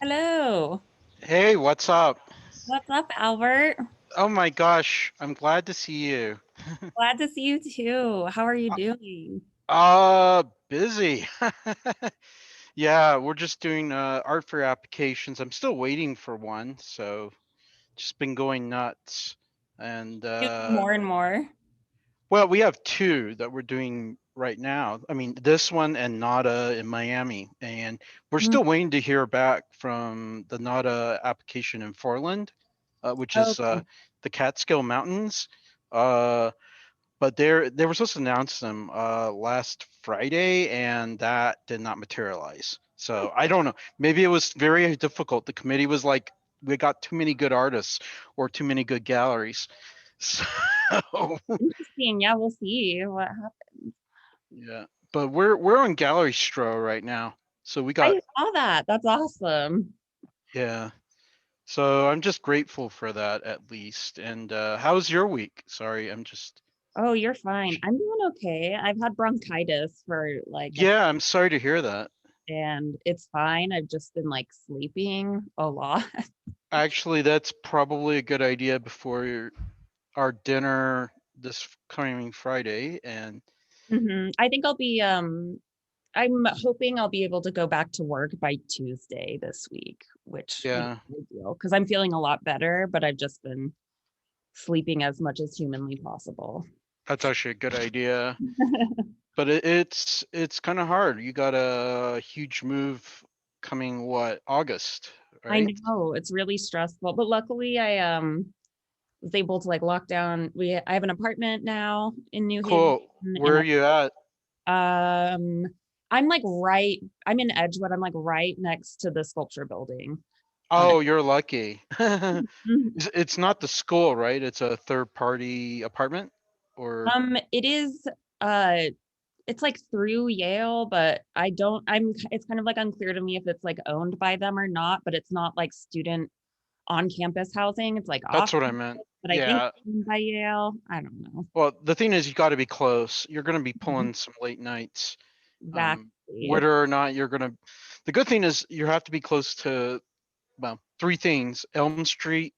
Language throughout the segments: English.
Hello. Hey, what's up? What's up, Albert? Oh my gosh, I'm glad to see you. Glad to see you too. How are you doing? Busy. Yeah, we're just doing art fair applications. I'm still waiting for one, so just been going nuts. And Doing more and more. well, we have two that we're doing right now. I mean, this one and Nada in Miami, and we're Mm, still waiting to hear back from the Nada application in Foreland, which is okay. the Catskill Mountains. Uh, but they were supposed to announce them last Friday, and that did not materialize. So I don't know. Maybe it was very difficult. The committee was like, we got too many good artists or too many good galleries. So Interesting. Yeah, we'll see what happens. yeah, but we're on Gallery Stro right now, so we got I saw that. That's awesome. yeah. So I'm just grateful for that at least. And how's your week? Sorry, I'm just Oh, you're fine. I'm doing okay. I've had bronchitis for like a yeah. I'm sorry to hear that. and it's fine. I've just been like sleeping a lot. Actually, that's probably a good idea before our dinner this coming Friday. And I think I'm hoping I'll be able to go back to work by Tuesday this week, which would yeah, be ideal because I'm feeling a lot better, but I've just been sleeping as much as humanly possible. that's actually a good idea. But it's kind of hard. You got a huge move coming, what, August, I right? know it's really stressful, but luckily I was able to like lock down. I have an apartment now in New Haven, Cool. Where and are you at? um I'm like right. I'm in Edgewood. I'm like right next to the sculpture building on it. Oh, you're lucky. Mhm. It's not the school, right? It's a third party apartment or It is uh it's like through Yale, but I don't it's kind of like unclear to me if it's like owned by them or not, but it's not like student on campus housing. It's like off that's what I meant. campus, but I think Yeah. it's owned by Yale. I don't know. Well, the thing is you got to be close. You're going to be Mhm. pulling some late nights. Exactly. Whether or not you're going to the good thing is you have to be close to well, three things. Elm Street,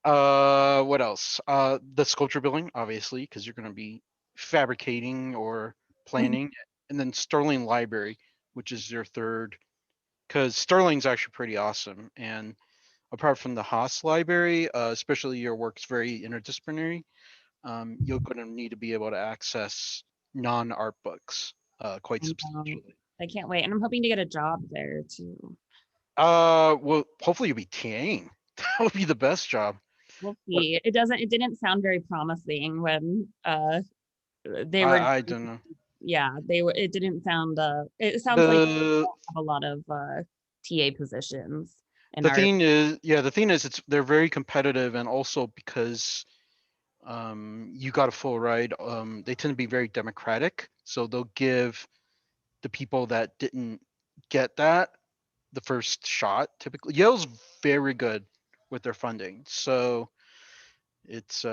what else? The sculpture building, obviously, because you're going to be fabricating or Mhm. planning, and then Sterling Library, which is your third. Because Sterling's actually pretty awesome, and apart from the Haas Library, especially your work's very interdisciplinary, you're going to need to be able to access non-art books quite I know. substantially. I can't wait. And I'm hoping to get a job there too. Well, hopefully you'll be TAing. That would be the best job. We'll But see. It didn't sound very promising when they were I don't know. yeah, they were it didn't sound it sounds like they The don't have a lot of TA positions in the our thing is, yeah, the thing is, they're very competitive, and also because you got a full ride, they tend to be very democratic, so they'll give the people that didn't get that the first shot. Typically, Yale's very good with their funding, so it's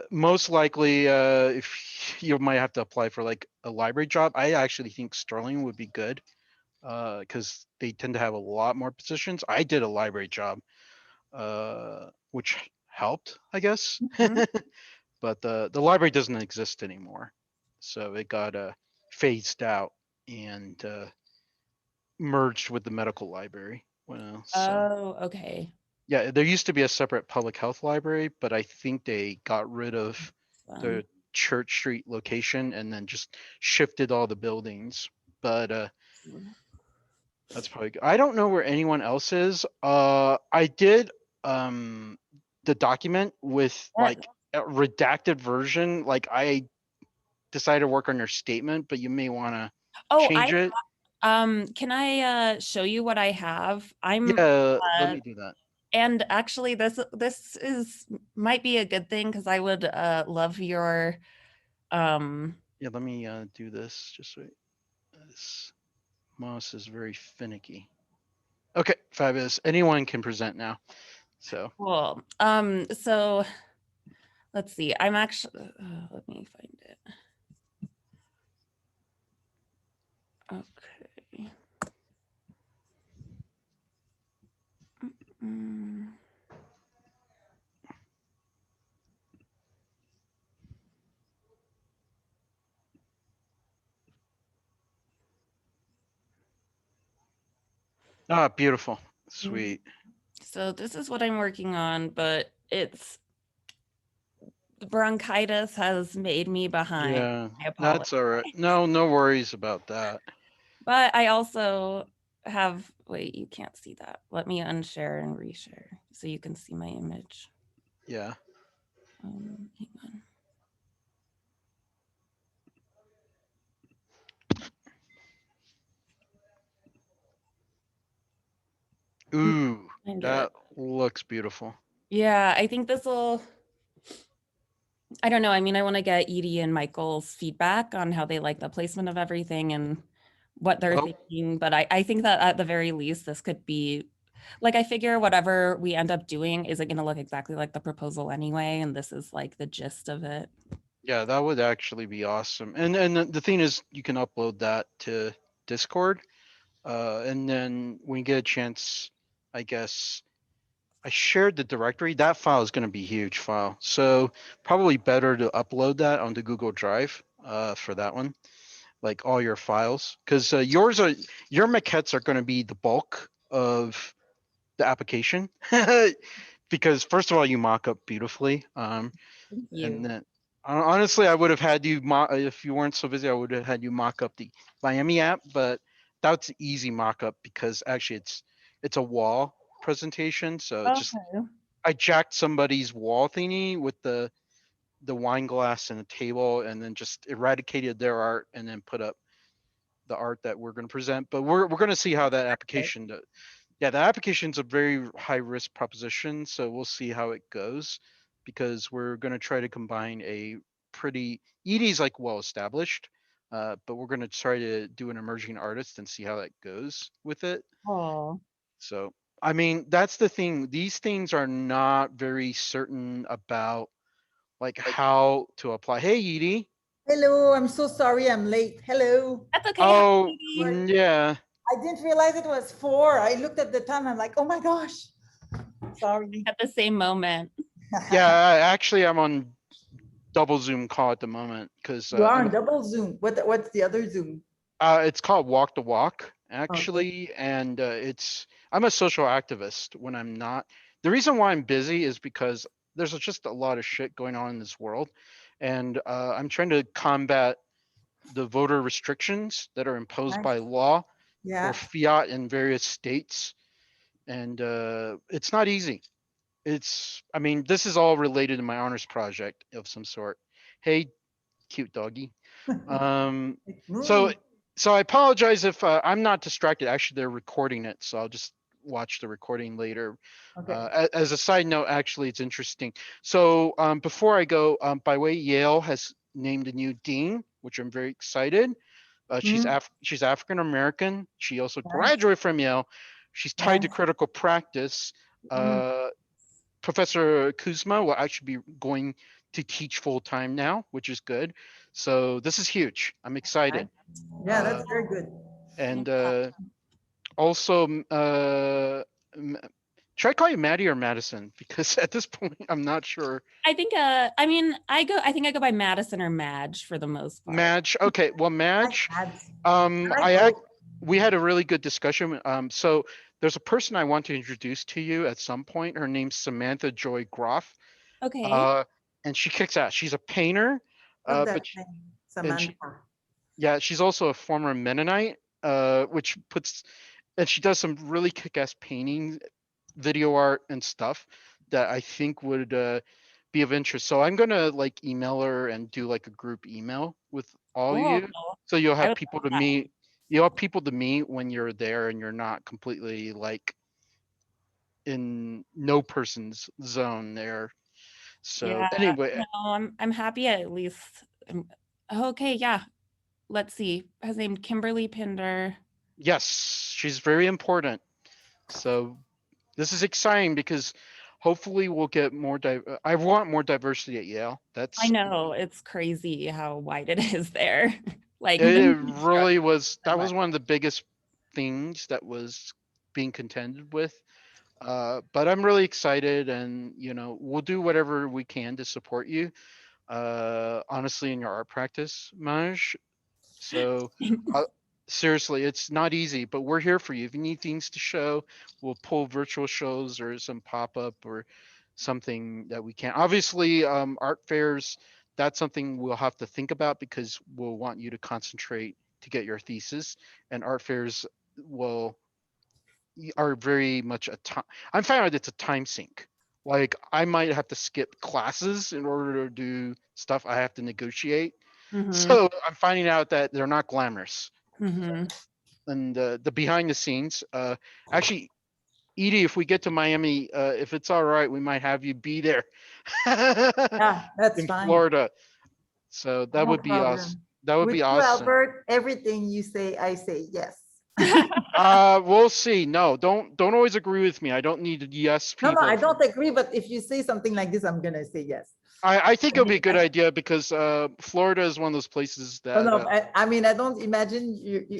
most likely if you might have to apply for like a library job. I actually think Sterling would be good because they tend to have a lot more positions. I did a library job, which helped, I guess. Mhm. But the library doesn't exist anymore, so it got phased out and merged with the medical library. Well, so Oh, okay. yeah, there used to be a separate public health library, but I think they got rid of Um, the Church Street location and then just shifted all the buildings. But that's probably good. I don't know where anyone else is. I did um the document with that, like a redacted version. Like I decided to work on your statement, but you may want to oh, change it. can I show you what I have? Yeah, let me do that. And actually this is might be a good thing because I would love your um Yeah, let me do this. Just wait. This mouse is very finicky. Okay, fabulous. Anyone can present now. So, cool. So let's see. I'm actually let me find it. Okay. Ah, beautiful. Mm. Sweet. So this is what I'm working on, but it's bronchitis has made me behind. Yeah, I apologize. that's all right. No, no worries about that. But I also have, wait, you can't see that. Let me unshare and reshare so you can see my image. Yeah. Hang on. Ooh, Find it. that looks beautiful. Yeah, I think this will, I don't know. I mean, I want to get Edie and Michael's feedback on how they like the placement of everything and what they're Well, thinking. But I think that at the very least, this could be like, I figure whatever we end up doing isn't going to look exactly like the proposal anyway. And this is like the gist of it. yeah, that would actually be awesome. And the thing is, you can upload that to Discord, and then when you get a chance, I guess I shared the directory. That file is going to be a huge file, so probably better to upload that onto Google Drive, for that one, like all your files, because your maquettes are going to be the bulk of the application. Because first of all, you mock up beautifully. Thank And you. then honestly, I would have had you if you weren't so busy. I would have had you mock up the Miami app, but that's easy mock up because actually it's a wall presentation. So it's just Okay. I jacked somebody's wall thingy with the wine glass and a table, and then just eradicated their art, and then put up the art that we're going to present. But we're going to see how that application yeah, the application's a very high risk proposition, so we'll see how it goes because we're going to try to combine a pretty Edie's like well established, but we're going to try to do an emerging artist and see how that goes with it. Oh, So, I mean, that's the thing. These things are not very certain about like how to apply. Hey, Edie. Hello, I'm so sorry I'm late. Hello. that's okay. Hi, Oh, Edie. yeah. I didn't realize it was 4. I looked at the time. I'm like, oh my gosh. Sorry. At the same moment. Yeah, actually I'm on double Zoom call at the moment because You are I'm on double Zoom. What's the other Zoom? It's called Walk the Walk, Okay. actually, and it's I'm a social activist when I'm not. The reason why I'm busy is because there's just a lot of shit going on in this world, and I'm trying to combat the voter restrictions that are imposed Nice. by law or Yeah. fiat in various states, and it's not easy. I mean, this is all related to my honors project of some sort. Hey, cute doggy. Um, It's so me. so I apologize if I'm not distracted. Actually, they're recording it, so I'll just watch the recording later. Okay. As a side note, actually, it's interesting. So before I go, by the way, Yale has named a new dean, which I'm very excited. Mm, She's African American. She also nice. graduated from Yale. She's tied to Nice. critical practice. Mm, Uh, Professor Kuzma will actually be going to teach full time now, which is good. So this is huge. I'm nice. excited. Yeah, Uh, that's very good. and Yeah. also, should I call you Maddie or Madison? Because at this point, I'm not sure. I think I mean I think I go by Madison or Madge for the most part. Madge. Okay. Well, Nice Madge. ads. Um, I like I act. both. We had a really good discussion. So there's a person I want to introduce to you at some point. Her name's Samantha Joy Groff. Okay. Uh, and she kicks ass. She's a painter, Love that but name, and she Samantha. yeah, she's also a former Mennonite, which puts and she does some really kick-ass painting, video art, and stuff that I think would be of interest. So I'm gonna like email her and do like a group email with all of Cool. you, so you'll I have would people love to that. meet. You'll have people to meet when you're there, and you're not completely like in no person's zone there. So Yeah. anyway, No, I'm happy at least. Okay, yeah. Let's see. His name Kimberly Pinder. yes, she's very important. So this is exciting because hopefully we'll get more. I want more diversity at Yale. I That's know it's crazy how wide it is there. Like it. many Really construction was. and That what. was one of the biggest things that was being contended with. But I'm really excited, and we'll do whatever we can to support you. Honestly, in your art practice, Maj. So. seriously, it's not easy, but we're here for you. If you need things to show, we'll pull virtual shows or some pop-up or something that we can. Obviously, art fairs, that's something we'll have to think about because we'll want you to concentrate to get your thesis. And art fairs will are very much a time. I'm finding out it's a time sink. Like I might have to skip classes in order to do stuff I have to negotiate. Mm-hmm. So I'm finding out that they're not glamorous. Mm-hmm. And the behind the scenes, actually, Edie, if we get to Miami, if it's all right, we might have you be there Yeah, that's in fine. Florida. So that No would be awesome. problem. That would With be you, awesome. Albert, everything you say, I say yes. We'll see. No, don't always agree with me. I don't need yes No, I people. don't agree, but if you say something like this, I'm gonna say yes. I think it'll be a good I- idea because Florida is one of those places No, that no, I mean, I don't imagine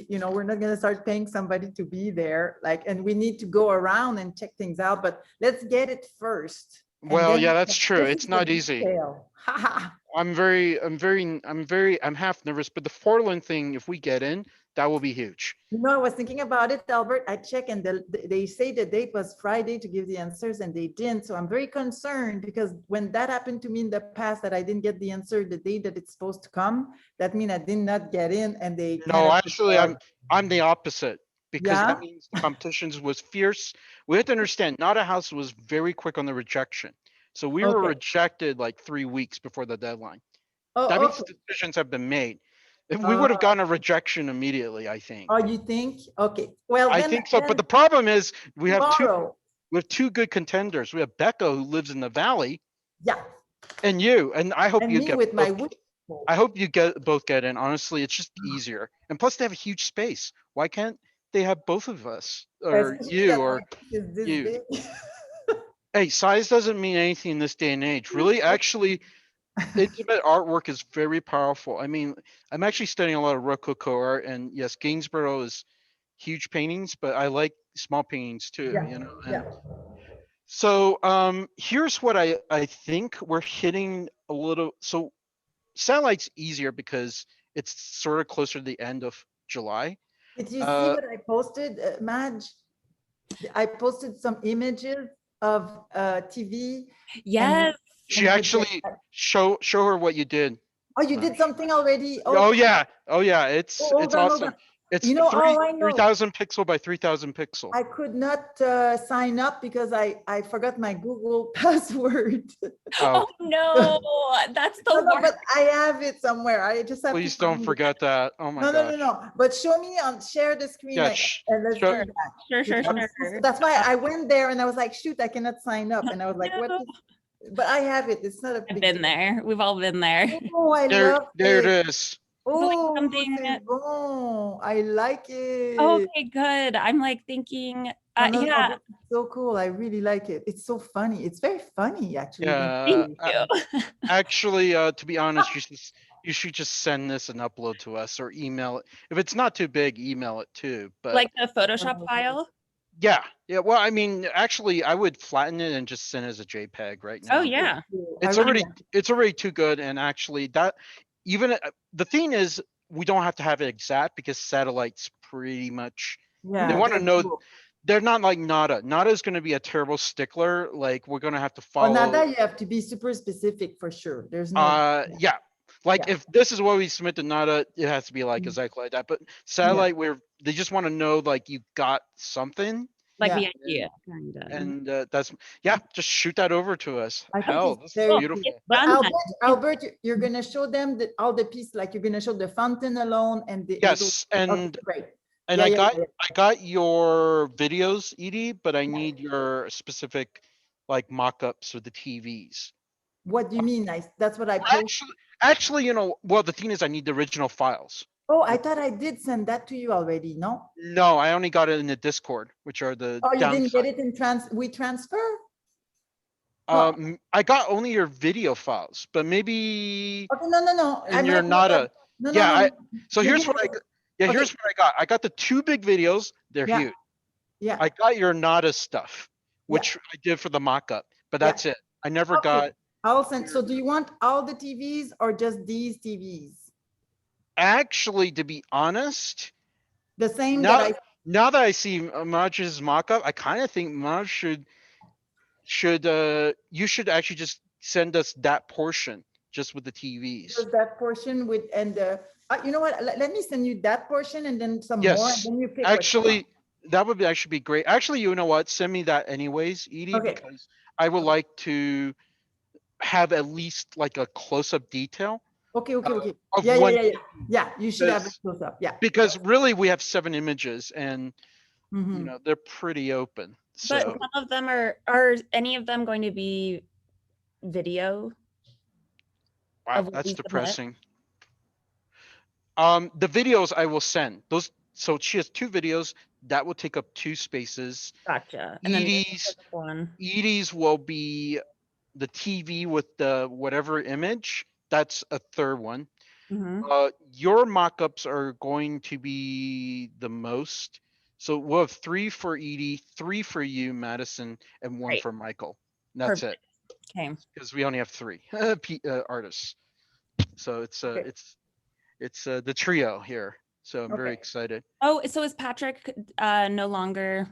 we're not gonna start paying somebody to be there, like, and we need to go around and check things out, but let's get it first. And well, then yeah, that's true. this It's is the not easy. detail. Ha, ha. I'm half nervous, but the Portland thing, if we get in, that will be huge. I was thinking about it, Albert. I check and they say the date was Friday to give the answers and they didn't. So I'm very concerned because when that happened to me in the past that I didn't get the answer the day that it's supposed to come, that means I did not get in and they kind No, of, actually, I'm the opposite because yeah, that means the competitions was fierce. We have to understand, Nada House was very quick on the rejection. So we were okay. rejected like 3 weeks before the deadline. That Oh, means okay. decisions have been made. If we Uh, would have gotten a rejection immediately, I think. oh, you think? Okay. Well, I then, think so. But the problem is tomorrow, we have two good contenders. We have Becca who lives in the valley yeah, and you. And I hope and you me get with my both. week. I hope you both get in. Honestly, it's just easier. And plus they have a huge space. Why can't they have both of us or Especially you that my or week is this you? big. Hey, size doesn't mean anything in this day and age. Really, actually, intimate artwork is very powerful. I mean, I'm actually studying a lot of Rococo art, and yes, Gainsborough is huge paintings, but I like small paintings too, Yeah, you know. yeah. And so here's what I think we're hitting a little. So satellite's easier because it's sort of closer to the end of July. Did you see Uh, what I posted, Madge? I posted some images of TV and Yes. she and with the, actually show her what you did. oh, you did something already? Oh Oh, yeah, oh yeah, hold it's on, hold on. awesome. It's All I three know, thousand pixel by 3,000 pixel. I could not sign up because I forgot my Google password. Oh, Oh no, that's No, the no, worst. but I have it somewhere. I just have to please don't find it. forget that. Oh my No, no, no, gosh. no. But show me on share the screen, Yeah, like, and let's show, do that. Sure, sure, Because sure. that's why I went there and I was like, shoot, I cannot sign up. And I was like, what? No. But I have it. It's not a I've big been deal. there. We've all been there. Oh, I love there it it. is. It's like Oh, something. c'est bon. I like it. Okay, good. I'm like thinking, No, no, no, yeah, this is so cool. I really like it. It's so funny. It's very funny, actually. Yeah, thank you. actually, to be honest, you should just send this and upload to us or email it. If it's not too big, email it too. But Like the Photoshop file. yeah, yeah. Well, I mean, actually, I would flatten it and just send it as a JPEG right Oh now. yeah. I It's really already like it. it's already too good. And actually, that even the thing is, we don't have to have it exact because satellite's pretty much. They Yeah, want to they're know. cool. They're not like Nada. Nada is going to be a terrible stickler. Like we're going to have to On follow. Nada, you have to be super specific for sure. There's no. Yeah. Like Yeah. if this is what we submit to Nada, it has to be like Mhm. exactly like that. But Yeah. satellite, where they just want to know like you got something, Like Yeah. the idea, kind of. and that's yeah. Just shoot that over to us. I think Hell, it's this is very Cool. cool. It's beautiful. But done then. Albert, you're gonna show them all the pieces, like you're gonna show the fountain alone and the little. Yes, Okay, and great. and Yeah, I yeah, got yeah. I got your videos, Edie, but I need your specific like mock-ups of the TVs. What do you mean? That's what I Well, post. actually, well, the thing is, I need the original files. Oh, I thought I did send that to you already. No? No, I only got it in the Discord, which are the Oh, you didn't downside. get it in we transfer? No. I got only your video files, but maybe Okay, no, no, no. I and you're might not have. a No, no, yeah. no. So Maybe here's what I was- yeah okay. here's what I got. I got the two big videos. They're Yeah. huge. Yeah. I got your Nada stuff, which I did for the mock-up, but Yeah. that's it. I never Okay. got. I'll send. So do you want all the TVs or just these TVs? Actually, to be honest, The same Now, that I, now that I see Maj's mock-up, I kind of think Maj should you should actually just send us that portion just with the TVs. just that portion with, and you know what, let me send you that portion and then some more, and Yes, then you pick what you want. actually, that would actually be great. Actually, you know what? Send me that anyways, Edie, Okay. because I would like to have at least like a close-up detail Okay, okay, okay. of Yeah, yeah, one yeah, yeah. Yeah, you should have it because close up. Yeah. because really we have 7 images and Mhm. they're pretty open. But So some of them are any of them going to be video wow, of what that's we submit? depressing. The videos I will send those. So she has 2 videos that will take up 2 spaces. Gotcha. And then the Edie's specific one. Edie's will be the TV with the whatever image. That's a third one. Mhm. Your mock-ups are going to be the most. So we'll have 3 for Edie, 3 for you, Madison, and 1 Right. for Michael. And that's it, Perfect. Okay. because we only have 3 artists. So Okay. it's the trio here. So I'm very Okay. excited. Oh, so is Patrick no longer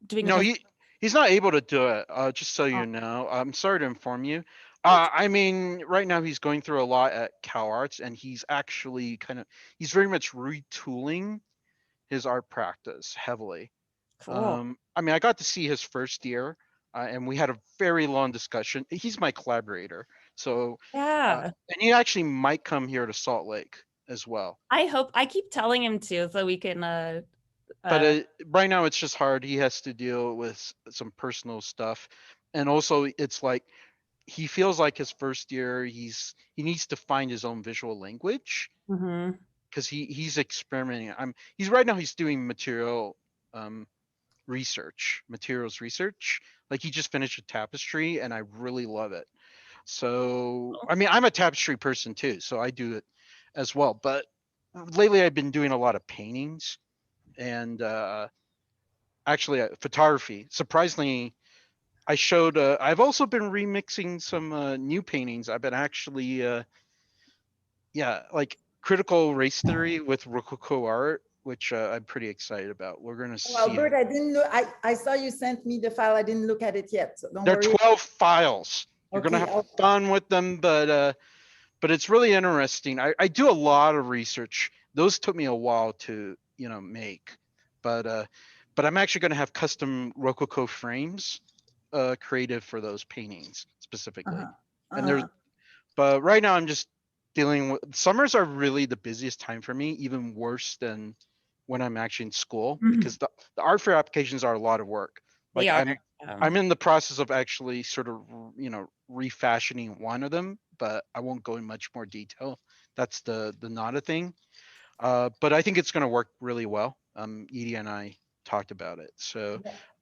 doing No, with us? he's not able to do it. Just so Oh, you know, I'm sorry to inform you. that's I mean, right now he's going through a lot at Cal Arts, and he's actually he's very much retooling his art practice heavily. cool. I mean, I got to see his first year, and we had a very long discussion. He's my collaborator, so Yeah. and he actually might come here to Salt Lake as well. I hope I keep telling him to so we can But uh right now it's just hard. He has to deal with some personal stuff, and also it's like he feels like his first year he needs to find his own visual language mhm. because he's experimenting. He's right now he's doing um materials research. Like he just finished a tapestry and I really love it. So I mean I'm a tapestry person too, so I do it as well. But lately I've been doing a lot of paintings and actually photography. Surprisingly, I showed I've also been remixing some new paintings. I've been actually yeah, like critical race theory with Rococo art, which I'm pretty excited about. We're gonna Oh, see. Albert, I didn't look, I saw you sent me the file. I didn't look at it yet, so don't There are worry. 12 files. You're gonna Okay. have fun with them, but it's really interesting. I do a lot of research. Those took me a while to make, but I'm actually gonna have custom Rococo frames creative for those paintings specifically. Uh-huh. And there's Uh-huh. but right now I'm just dealing with summers are really the busiest time for me, even worse than when I'm actually in school Mhm. because the art fair applications are a lot of work. They Like are. I'm in the process of actually sort of refashioning one of them, but I won't go in much more detail. That's the not a thing. But I think it's going to work really well. Edie and I talked about it, so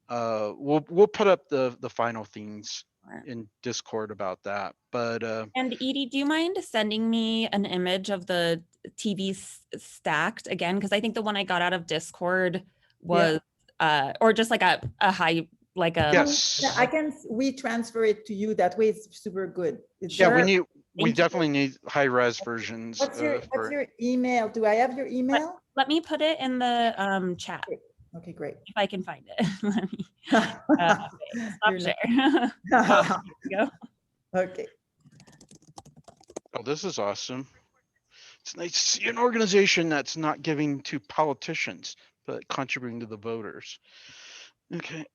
Yeah. we'll put up the final things in Discord about that. But And Edie, do you mind sending me an image of the TV stacked again? Because I think the one I got out of Discord Yeah. was or just like a high like Yeah, I yes, can, we transfer it to you. That way it's super good. It's yeah, just, sure. we Thank you. definitely need high res versions what's for. your email? Do I have your Let, email? let me put it in the chat Okay, okay, great. if I can find it. Let me okay, stop You're share. Oh, not. here we go. Okay. Oh, this is awesome. It's nice to see an organization that's not giving to politicians, but contributing to the voters. Okay.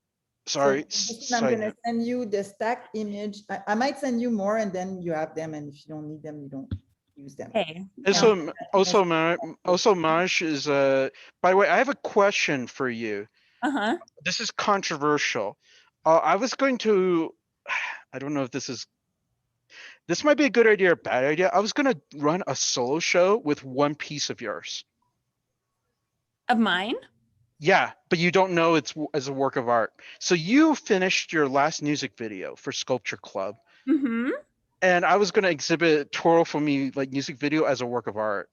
So Sorry. Madison, I'm Side gonna note. send you the stack image. I might send you more and then you have them, and if you don't need them, you don't use them. Okay. And Sounds so also Maj is by the way, I have a question for you. uh-huh. This is controversial. I was going to I don't know if this might be a good idea or a bad idea. I was going to run a solo show with one piece of yours. Of mine? Yeah, but you don't know it's as a work of art. So you finished your last music video for Sculpture Club, Mm-hmm. and I was going to exhibit Twirl for Me like music video as a work of art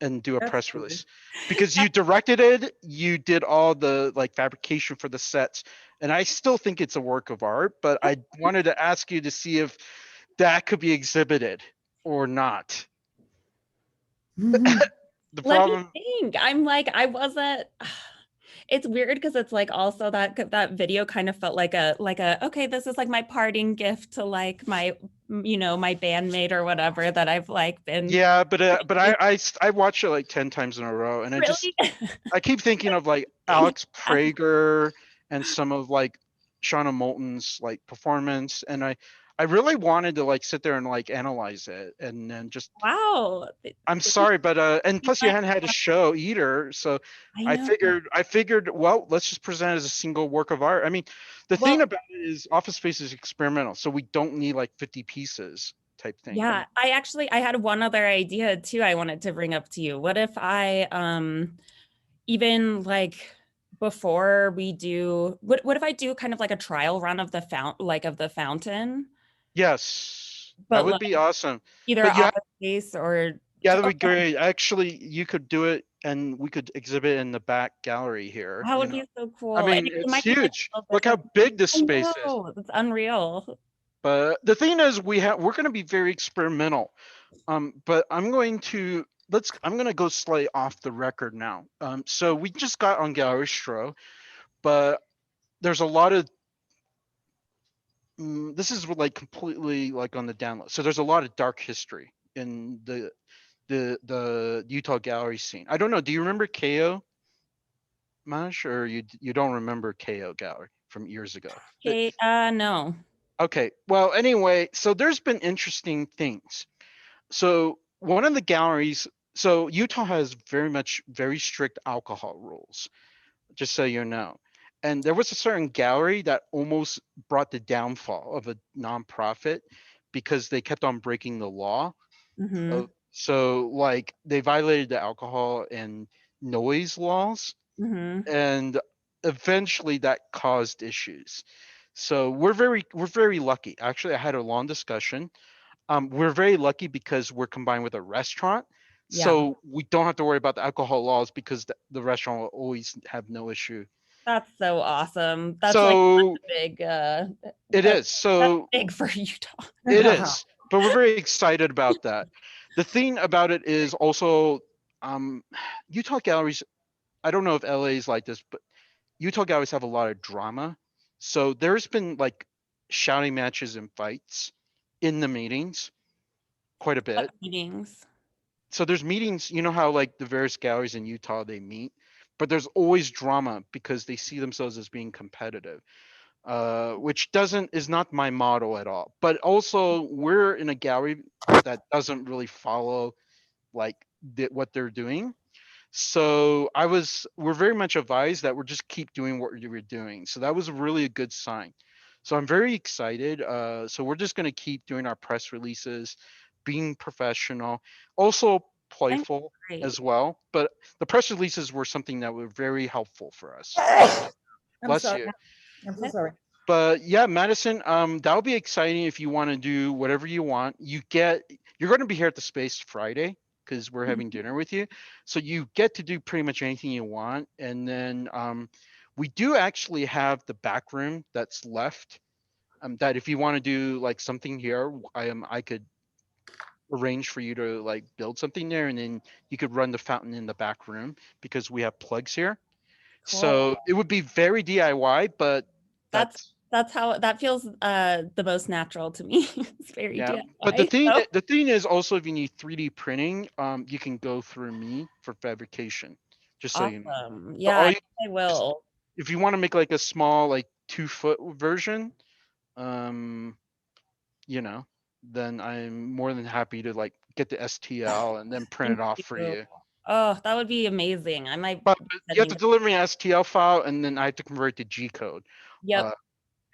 and do a That's press cool. release because you directed it, you did all the like fabrication for the sets, and I still think it's a work of art, but I wanted to ask you to see if that could be exhibited or not. The Let me problem, think. I'm like, I wasn't. It's weird because it's like also that video kind of felt like a okay, this is like my parting gift to like my my bandmate or whatever that I've like been yeah, but I watched it like 10 times in a row, and really. I keep thinking of like Alex Prager and some of like Shauna Moulton's like performance, and I really wanted to like sit there and like analyze it, and then just Wow. I'm sorry, but and plus you hadn't had a show either, so I I know. figured well, let's just present it as a single work of art. I mean, the thing Well, about it is Office Space is experimental, so we don't need like 50 pieces type thing. I yeah, mean, I had one other idea too I wanted to bring up to you. What if I even like before we do what if I do kind of like a trial run of the fountain, yes, that but would like be awesome. either But office space or yeah, that'd be great. Actually, you could do it and we could exhibit in the back gallery here, that you would know. be so I cool. And mean, it it's might be like huge. a little Look how different. big this I space is. know, it's unreal. But the thing is we're going to be very experimental. But I'm going to go slightly off the record now. So we just got on Gallery Stro, but there's a lot of this is like completely like on the download. So there's a lot of dark history in the Utah gallery scene. I don't know. Do you remember KO, Maj, or you don't remember KO Gallery from years ago? Okay, no. Okay. Well, anyway, so there's been interesting things. So one of the galleries, so Utah has very strict alcohol rules, just so you know. And there was a certain gallery that almost brought the downfall of a nonprofit because they kept on breaking the law. Mm-hmm. So like they violated the alcohol and noise laws, Mm-hmm. and eventually that caused issues. So we're very lucky. Actually, I had a long discussion. We're very lucky because we're combined with a restaurant, Yeah, so we don't have to worry about the alcohol laws because the restaurant will always have no issue. that's so awesome. That's like So a big it that, is. that's So big for Utah. it is. But we're very excited about that. The thing about it is also um, Utah galleries. I don't know if LA is like this, but Utah galleries have a lot of drama. So there's been like shouting matches and fights in the meetings quite a What bit. meetings? So there's meetings, you know how like the various galleries in Utah they meet, but there's always drama because they see themselves as being competitive, which doesn't is not my model at all. But also we're in a gallery that doesn't really follow like what they're doing. So we're very much advised that we're just keep doing what we're doing. So that was really a good sign. So I'm very excited. So we're just going to keep doing our press releases, being professional, also I'm playful great. as well. But the press releases were something that were very helpful for us. I'm Bless sorry. you. I'm so sorry. But yeah, Madison, that'll be exciting if you want to do whatever you want. You're going to be here at the space Friday because we're having dinner with you, so you get to do pretty much anything you want. And then we do actually have the back room that's left. That if you want to do like something here, I could arrange for you to like build something there, and then you could run the fountain in the back room because we have plugs here. Cool. So it would be very DIY, but That's that's that's how that feels the most natural to me. It's very yeah, but the DIY. thing So the thing is also if you need 3D printing, you can go through me for fabrication. Just so you know. awesome. So Yeah, all I you think I just will. if you want to make like a small like 2 foot version, um, you know, then I'm more than happy to like get the STL and then print Thank it off for you. you. Oh, that would be amazing. I might But be you have sending to that. deliver me an STL file and then I have to convert to G code. Yep. Uh,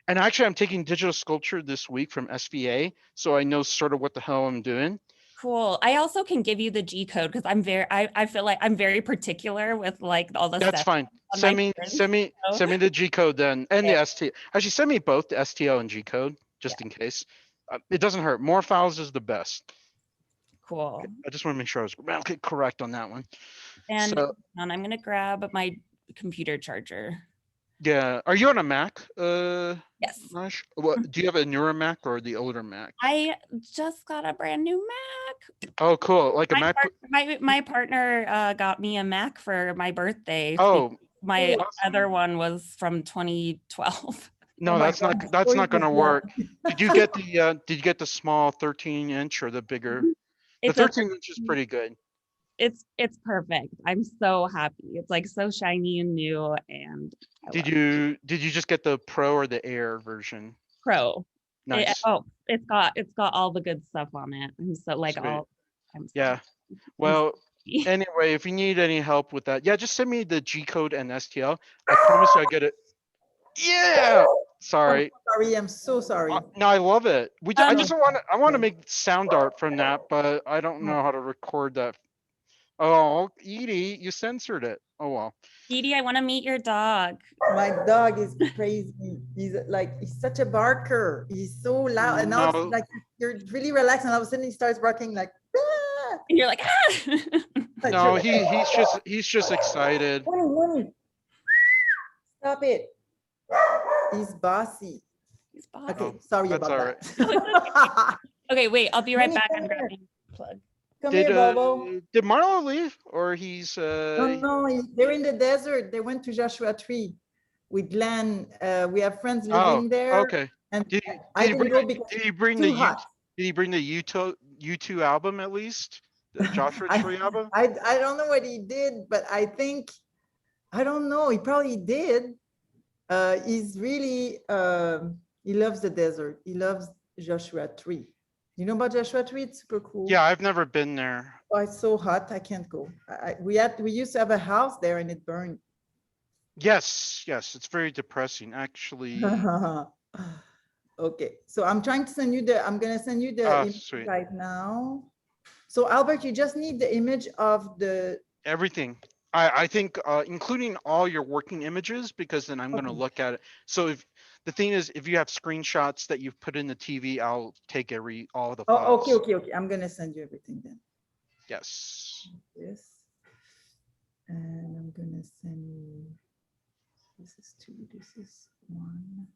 and actually, I'm taking digital sculpture this week from SVA, so I know sort of what the hell I'm doing. Cool. I also can give you the G code because I feel like I'm very particular with like all the That's steps fine. on my prints. So Send me the G code then and okay, the ST. Actually, send me both the STL and G code yeah, just in case. It doesn't hurt. More files is the best. cool. I just want to make sure I was okay, correct on that one. And So I'm gonna grab my computer charger. Yeah. Are you on a Mac? Yes. Nash? What do you have, a newer Mac or the older Mac? I just got a brand new Mac. Oh, cool. Like a Mac. My partner got me a Mac for my birthday. Oh, My awesome. other one was from 2012. Oh No, my that's God, not the that's stories not gonna of love. work. Did you get the small 13-inch or the bigger? The It's a 13-inch is pretty good. it's perfect. I'm so happy. It's like so shiny and new, and I Did love it. you just get the Pro or the Air version? Pro. Nice. It's got all the good stuff on it. Sweet. I'm so Yeah. I'm so Well, happy. anyway, if you need any help with that, yeah, just send me the G code and STL. I promise you I get it. Yeah. I'm Sorry. sorry. I'm so sorry. No, I love it. I Um, just want to. I want to make sound art from that, but I don't know how to record that. Oh, Edie, you censored it. Oh well. Edie, I want to meet your dog. My dog is crazy. He's such a barker. He's so loud. And now it's No, like you're really relaxed, and all of a sudden he starts barking like, ah! And you're like, ah. Like, no, you're like, he's just excited. Winnie, Winnie, stop it. He's bossy. He's bossy. Okay, Oh, sorry that's about all right. that. Okay, wait, I'll be right Winnie, back. come I'm here. grabbing the plug. Come Did here, Bobo. did Marlo leave or he's No, they're in the desert. They went to Joshua Tree with Glenn. We have friends Oh, living there, okay. and Did I he didn't bring go because did he bring it's the too hot. did he bring the U2 album at least? The Joshua Tree album? I don't know what he did, but I don't know. He probably did. He's really he loves the desert. He loves Joshua Tree. You know about Joshua Tree? It's super cool. Yeah, I've never been there. Oh, it's so hot. I can't go. We used to have a house there and it burned. Yes, it's very depressing actually. Okay, so I'm trying to send you I'm gonna send you the image Sweet. right now. So Albert, you just need the image of the. Everything. I think including all your working images, because then I'm going to Okay. look at it. So if the thing is, if you have screenshots that you've put in the TV, I'll take all the Oh, files. okay. I'm gonna send you everything then. Yes. This, and I'm gonna send you. This is 2. This is 1,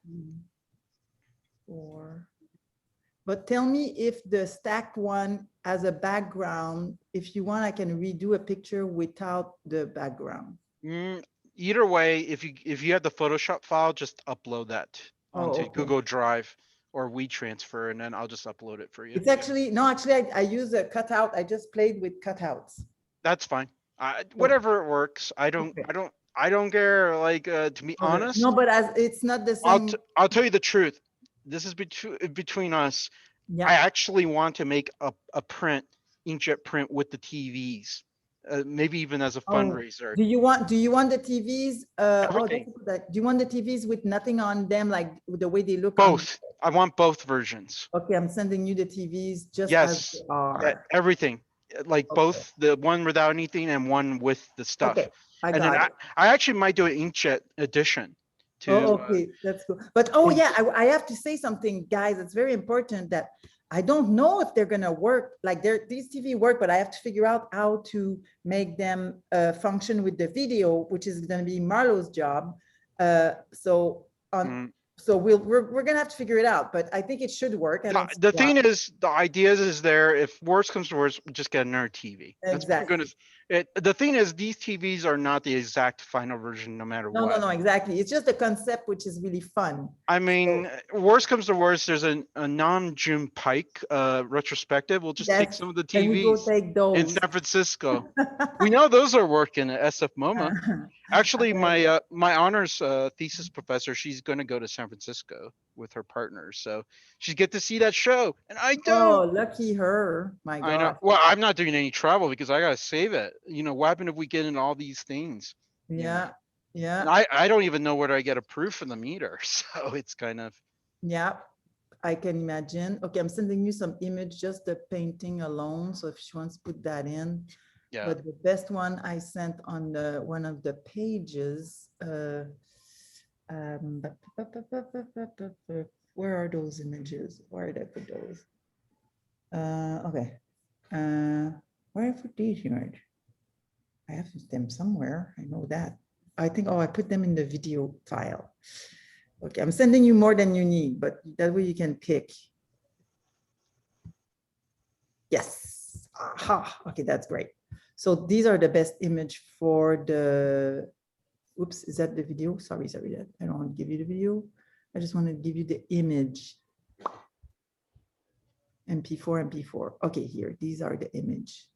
2, 4. But tell me if the stacked one has a background. If you want, I can redo a picture without the background. Either way, if you have the Photoshop file, just upload that onto okay. Google Drive or WeTransfer, and then I'll just upload it for you. It's actually, no, actually, I use a cutout. I just played with cutouts. That's fine. Whatever it works. I don't care. Like to be honest. No, but as it's not the same. I'll tell you the truth. This is between us. Yeah. I actually want to make a print, inkjet print with the TVs, maybe even as a fundraiser. Do you want the TVs? Everything. Do you want the TVs with nothing on them, like the way they look? Both. I want both versions. Okay, I'm sending you the TVs just Yes, as they are. everything. Like both the one without anything and one with the stuff. Okay, I and got then it. I actually might do an inkjet edition. Okay, that's cool. But yeah, I have to say something, guys. It's very important that I don't know if they're gonna work. Like these TV work, but I have to figure out how to make them function with the video, which is gonna be Marlo's job. So we're gonna have to figure it out, but I think it should work. The thing is, the ideas is there. If worse comes to worse, just get another TV. Exactly. The thing is, these TVs are not the exact final version, no matter what. No, exactly. It's just a concept, which is really fun. I mean, worst comes to worst, there's a non-Jim Pike retrospective. We'll just take some of the TVs in San Francisco. We know those are working at SF MoMA. Actually, my honors thesis professor, she's going to go to San Francisco with her partner, so she's get to see that show, and I don't. Oh, lucky her! My God. I know. Well, I'm not doing any travel because I gotta save it. What happened if we get into all these things? Yeah. And I don't even know where I get approved from the meter, so it's kind of. Yeah, I can imagine. Okay, I'm sending you some image, just the painting alone. So if she wants to put that in. Yeah. But the best one I sent on one of the pages. Where are those images? Where did I put those? Okay. Where I put these image? I have them somewhere. I know that. I think, oh, I put them in the video file. Okay, I'm sending you more than you need, but that way you can pick. Yes, aha, okay, that's great. So these are the best image for the, oops, is that the video? Sorry, I don't want to give you the video. I just want to give you the image. MP4, MP4. Okay, here, these are the image.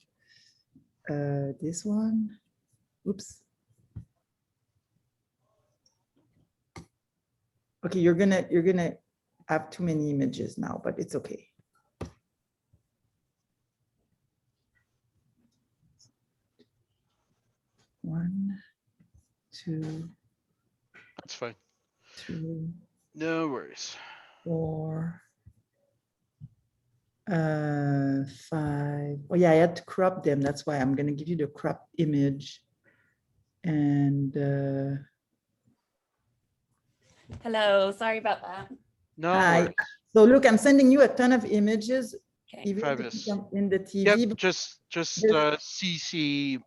This one, oops. Okay, you're gonna have too many images now, but it's okay. One, two, That's fine. 3, No worries. 4, 5. Oh yeah, I had to crop them. That's why I'm gonna give you the crop image. And Hello, sorry about that. No hi. worries. So look, I'm sending you a ton of images, Okay. even if Fabulous. it's in the TV. Yep, just CC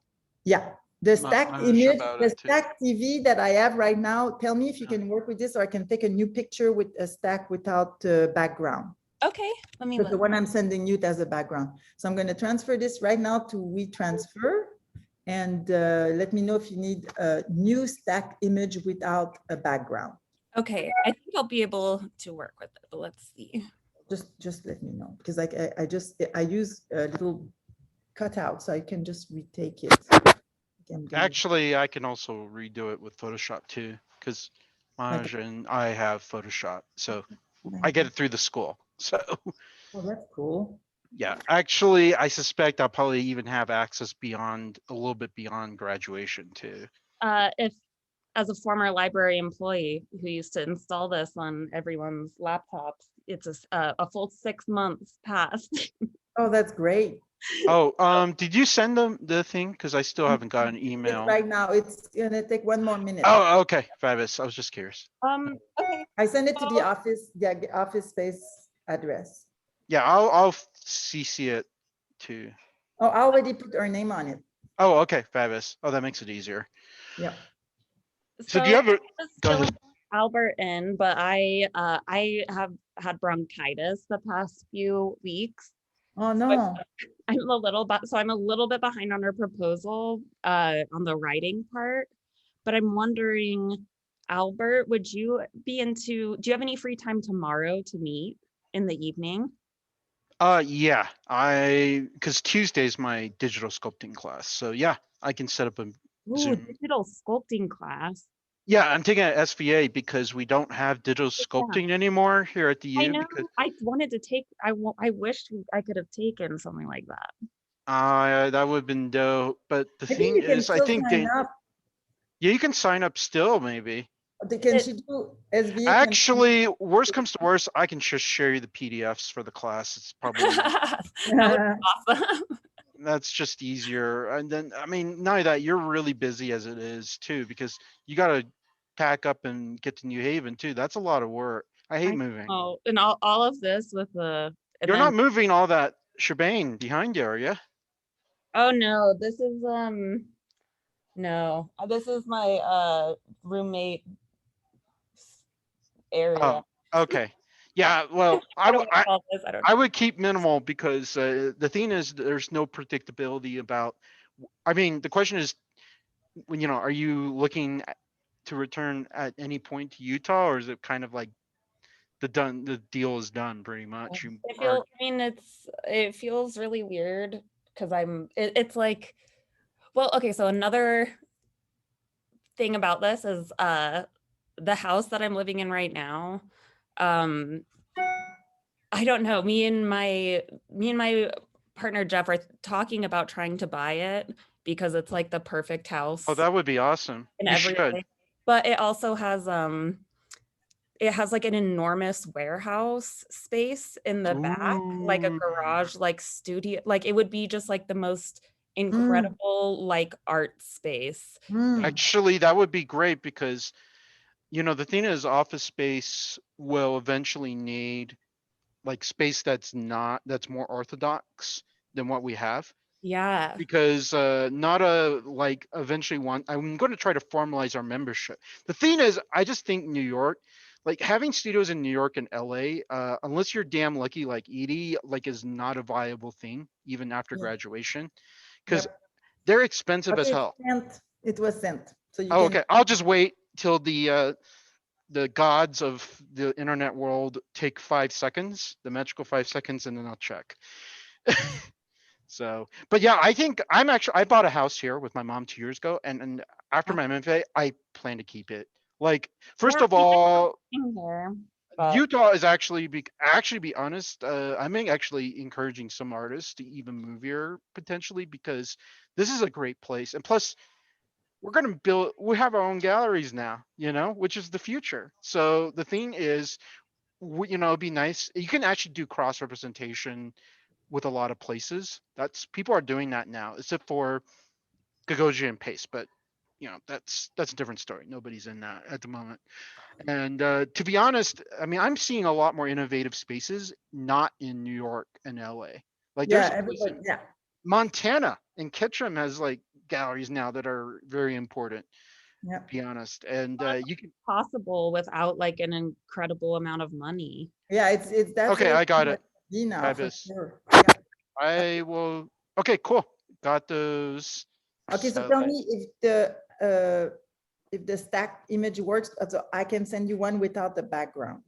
Yeah, the stacked Madison image, about the it too. stacked TV that I have right now, tell me if you Yeah. can work with this, or I can take a new picture with a stack without background. Okay, let me But the look. one I'm sending you as a background. So I'm going to transfer this right now to WeTransfer. And let me know if you need a new stack image without a background. Okay, I think I'll be able to work with it, but let's see. Just let me know, because like I use a little cutout, so I can just retake it. Actually, I can also redo it with Photoshop too, because Maj and I have Photoshop, so I get it through the school. So Oh, that's cool. yeah, actually, I suspect I'll probably even have access beyond a little bit beyond graduation too. If, as a former library employee who used to install this on everyone's laptops, it's a full 6 months past. Oh, that's great. Oh, did you send them the thing? Because I still haven't got an It's email. right now. It's gonna take 1 more minute. Oh, okay, fabulous. I was just curious. Okay. I send it to the Oh. office space address. Yeah, I'll CC it too. Oh, I already put our name on it. Oh, okay, fabulous. Oh, that makes it easier. Yeah. So do you have a? I was Go filling ahead. Albert in, but I have had bronchitis the past few weeks. Oh, So no. I'm a little bit behind on our proposal on the writing part, but I'm wondering, Albert, would you be do you have any free time tomorrow to meet in the evening? Yeah, because Tuesday's my digital sculpting class. So yeah, I can set up a Ooh, Zoom. digital sculpting class. Yeah, I'm taking an SVA because we don't have digital Yeah, sculpting anymore here at the I U know. because I wanted to take, I wished I could have taken something like that. that would have been dope. But the I think thing you can is, I still think sign up. yeah, you can sign up still maybe. Can she do SVA? Actually, worst comes to worst, I can just share you the PDFs for the class. It's probably That would be awesome. that's just easier. And then, I mean, not only that, you're really busy as it is too, because you got to pack up and get to New Haven too. That's a lot of work. I hate moving. Oh, and all of this with the, and You're then, not moving all that shebang behind you, are you? oh no, this is, no, this is my roommate area. Oh, okay. Yeah, well, I don't want to call this, I don't know. I would keep minimal because the thing is there's no predictability about, I mean, the question is, are you looking to return at any point to Utah, or is it kind of like the deal is done pretty much? You are I mean, it feels really weird because it's like, well, okay, so another thing about this is the house that I'm living in right now. I don't know, me and my partner Jeff are talking about trying to buy it because it's like the perfect house Oh, that would be awesome. in You every should. way. But it also has it has like an enormous warehouse space in the back, like a Ooh. garage, like studio, like it would be just like the most incredible like art space. Actually, that would be great because, the thing is office space will eventually need like space that's more orthodox than what we have. Yeah. because not a like eventually one. I'm going to try to formalize our membership. The thing is, I just think New York, like having studios in New York and LA, unless you're damn lucky like Edie, like is not a viable thing even after Yeah. graduation because Yep. they're expensive as Okay, hell. it was sent, so you Oh, can. okay. I'll just wait till the gods of the internet world take 5 seconds, the magical 5 seconds, and then I'll check. So, but yeah, I think I bought a house here with my mom 2 years ago, and after my MFA, I plan to keep it. Like, first Yeah, of we ended up all, staying there, but Utah is actually be honest, I'm actually encouraging some artists to even move here potentially because this is a great place, and plus we have our own galleries now, which is the future. So the thing is, it'd be nice. You can actually do cross representation with a lot of places. People are doing that now, except for Gagosian and Pace, but that's a different story. Nobody's in that at the moment. And to be honest, I mean, I'm seeing a lot more innovative spaces not in New York and LA. Like Yeah, there's a place everybody, in yeah. Montana and Ketchum has like galleries now that are very important, Yeah. to be honest. And you can possible without like an incredible amount of money. Yeah, it's that's okay, where I it's got gonna it. be now for Fabulous. sure. Yeah. I will okay, cool. Got those. Okay, so So tell me if the stack image works, so I can send you one without the background.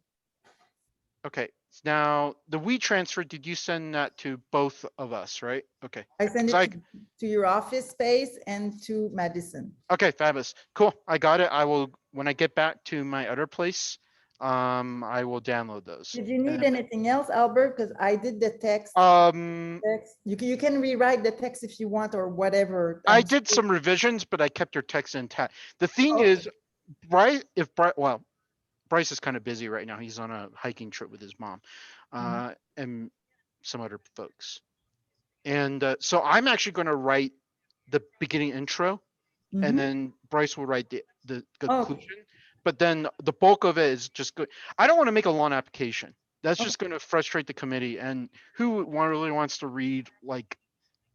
okay. Now the we transfer, did you send that to both of us, right? Okay. I send So it to your office space and to Madison. okay, fabulous. Cool. I got it. I will when I get back to my other place, I will download those. Did you need And, anything else, Albert? Because I did the text. um You can rewrite the text if you want or whatever. I did some revisions, but I kept your text intact. The thing is, Bryce is kind of busy right now. He's on a hiking trip with his mom, and some other folks. And so I'm actually going to write the beginning intro, and then Bryce will write the Oh, conclusion. But then the bulk of it is just good. I don't want to make a long application. That's okay. just going to frustrate the committee. And who really wants to read like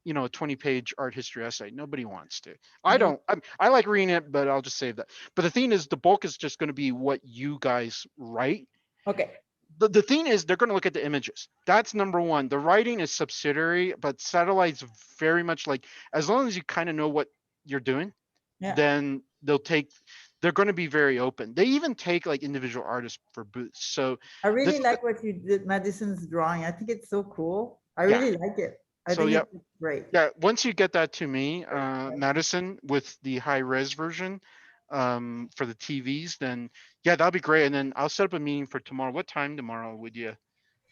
a 20-page art history essay? Nobody wants to. I No. don't. I like reading it, but I'll just save that. But the thing is, the bulk is just going to be what you guys write. Okay. The thing is, they're going to look at the images. That's number one. The writing is subsidiary, but satellite's very much like, as long as you kind of know what you're doing, Yeah. then they're going to be very open. They even take like individual artists for booths. So I this really is like what you did, Madison's drawing. I think it's so cool. I yeah. really like it. I So think yeah, it's great. yeah. Once you get that to me, Madison, with the high res version, for the TVs, then yeah, that'll be great. And then I'll set up a meeting for tomorrow. What time tomorrow would you?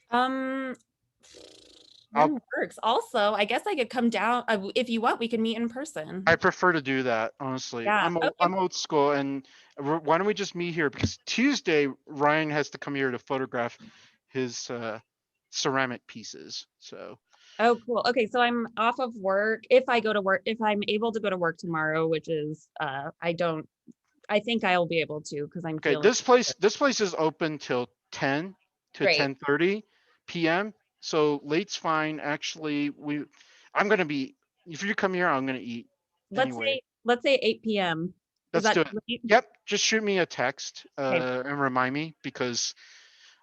Um, I'll when works. Also, I guess I could come down if you want. We can meet in person. I prefer to do that, honestly. Yeah. Okay. I'm old school, and why don't we just meet here? Because Tuesday Ryan has to come here to photograph his ceramic pieces. So Oh, cool. Okay, so I'm off of work. If I go to work, if I'm able to go to work tomorrow, which is I think I'll be able to because I'm okay, feeling this place is open till 10 to great. 10:30 p.m. So late's fine. Actually, I'm gonna be if you come here, I'm gonna eat anyway. Let's say 8 p.m. Is Let's that do it. too late? Yep, just shoot me a text Okay. and remind me because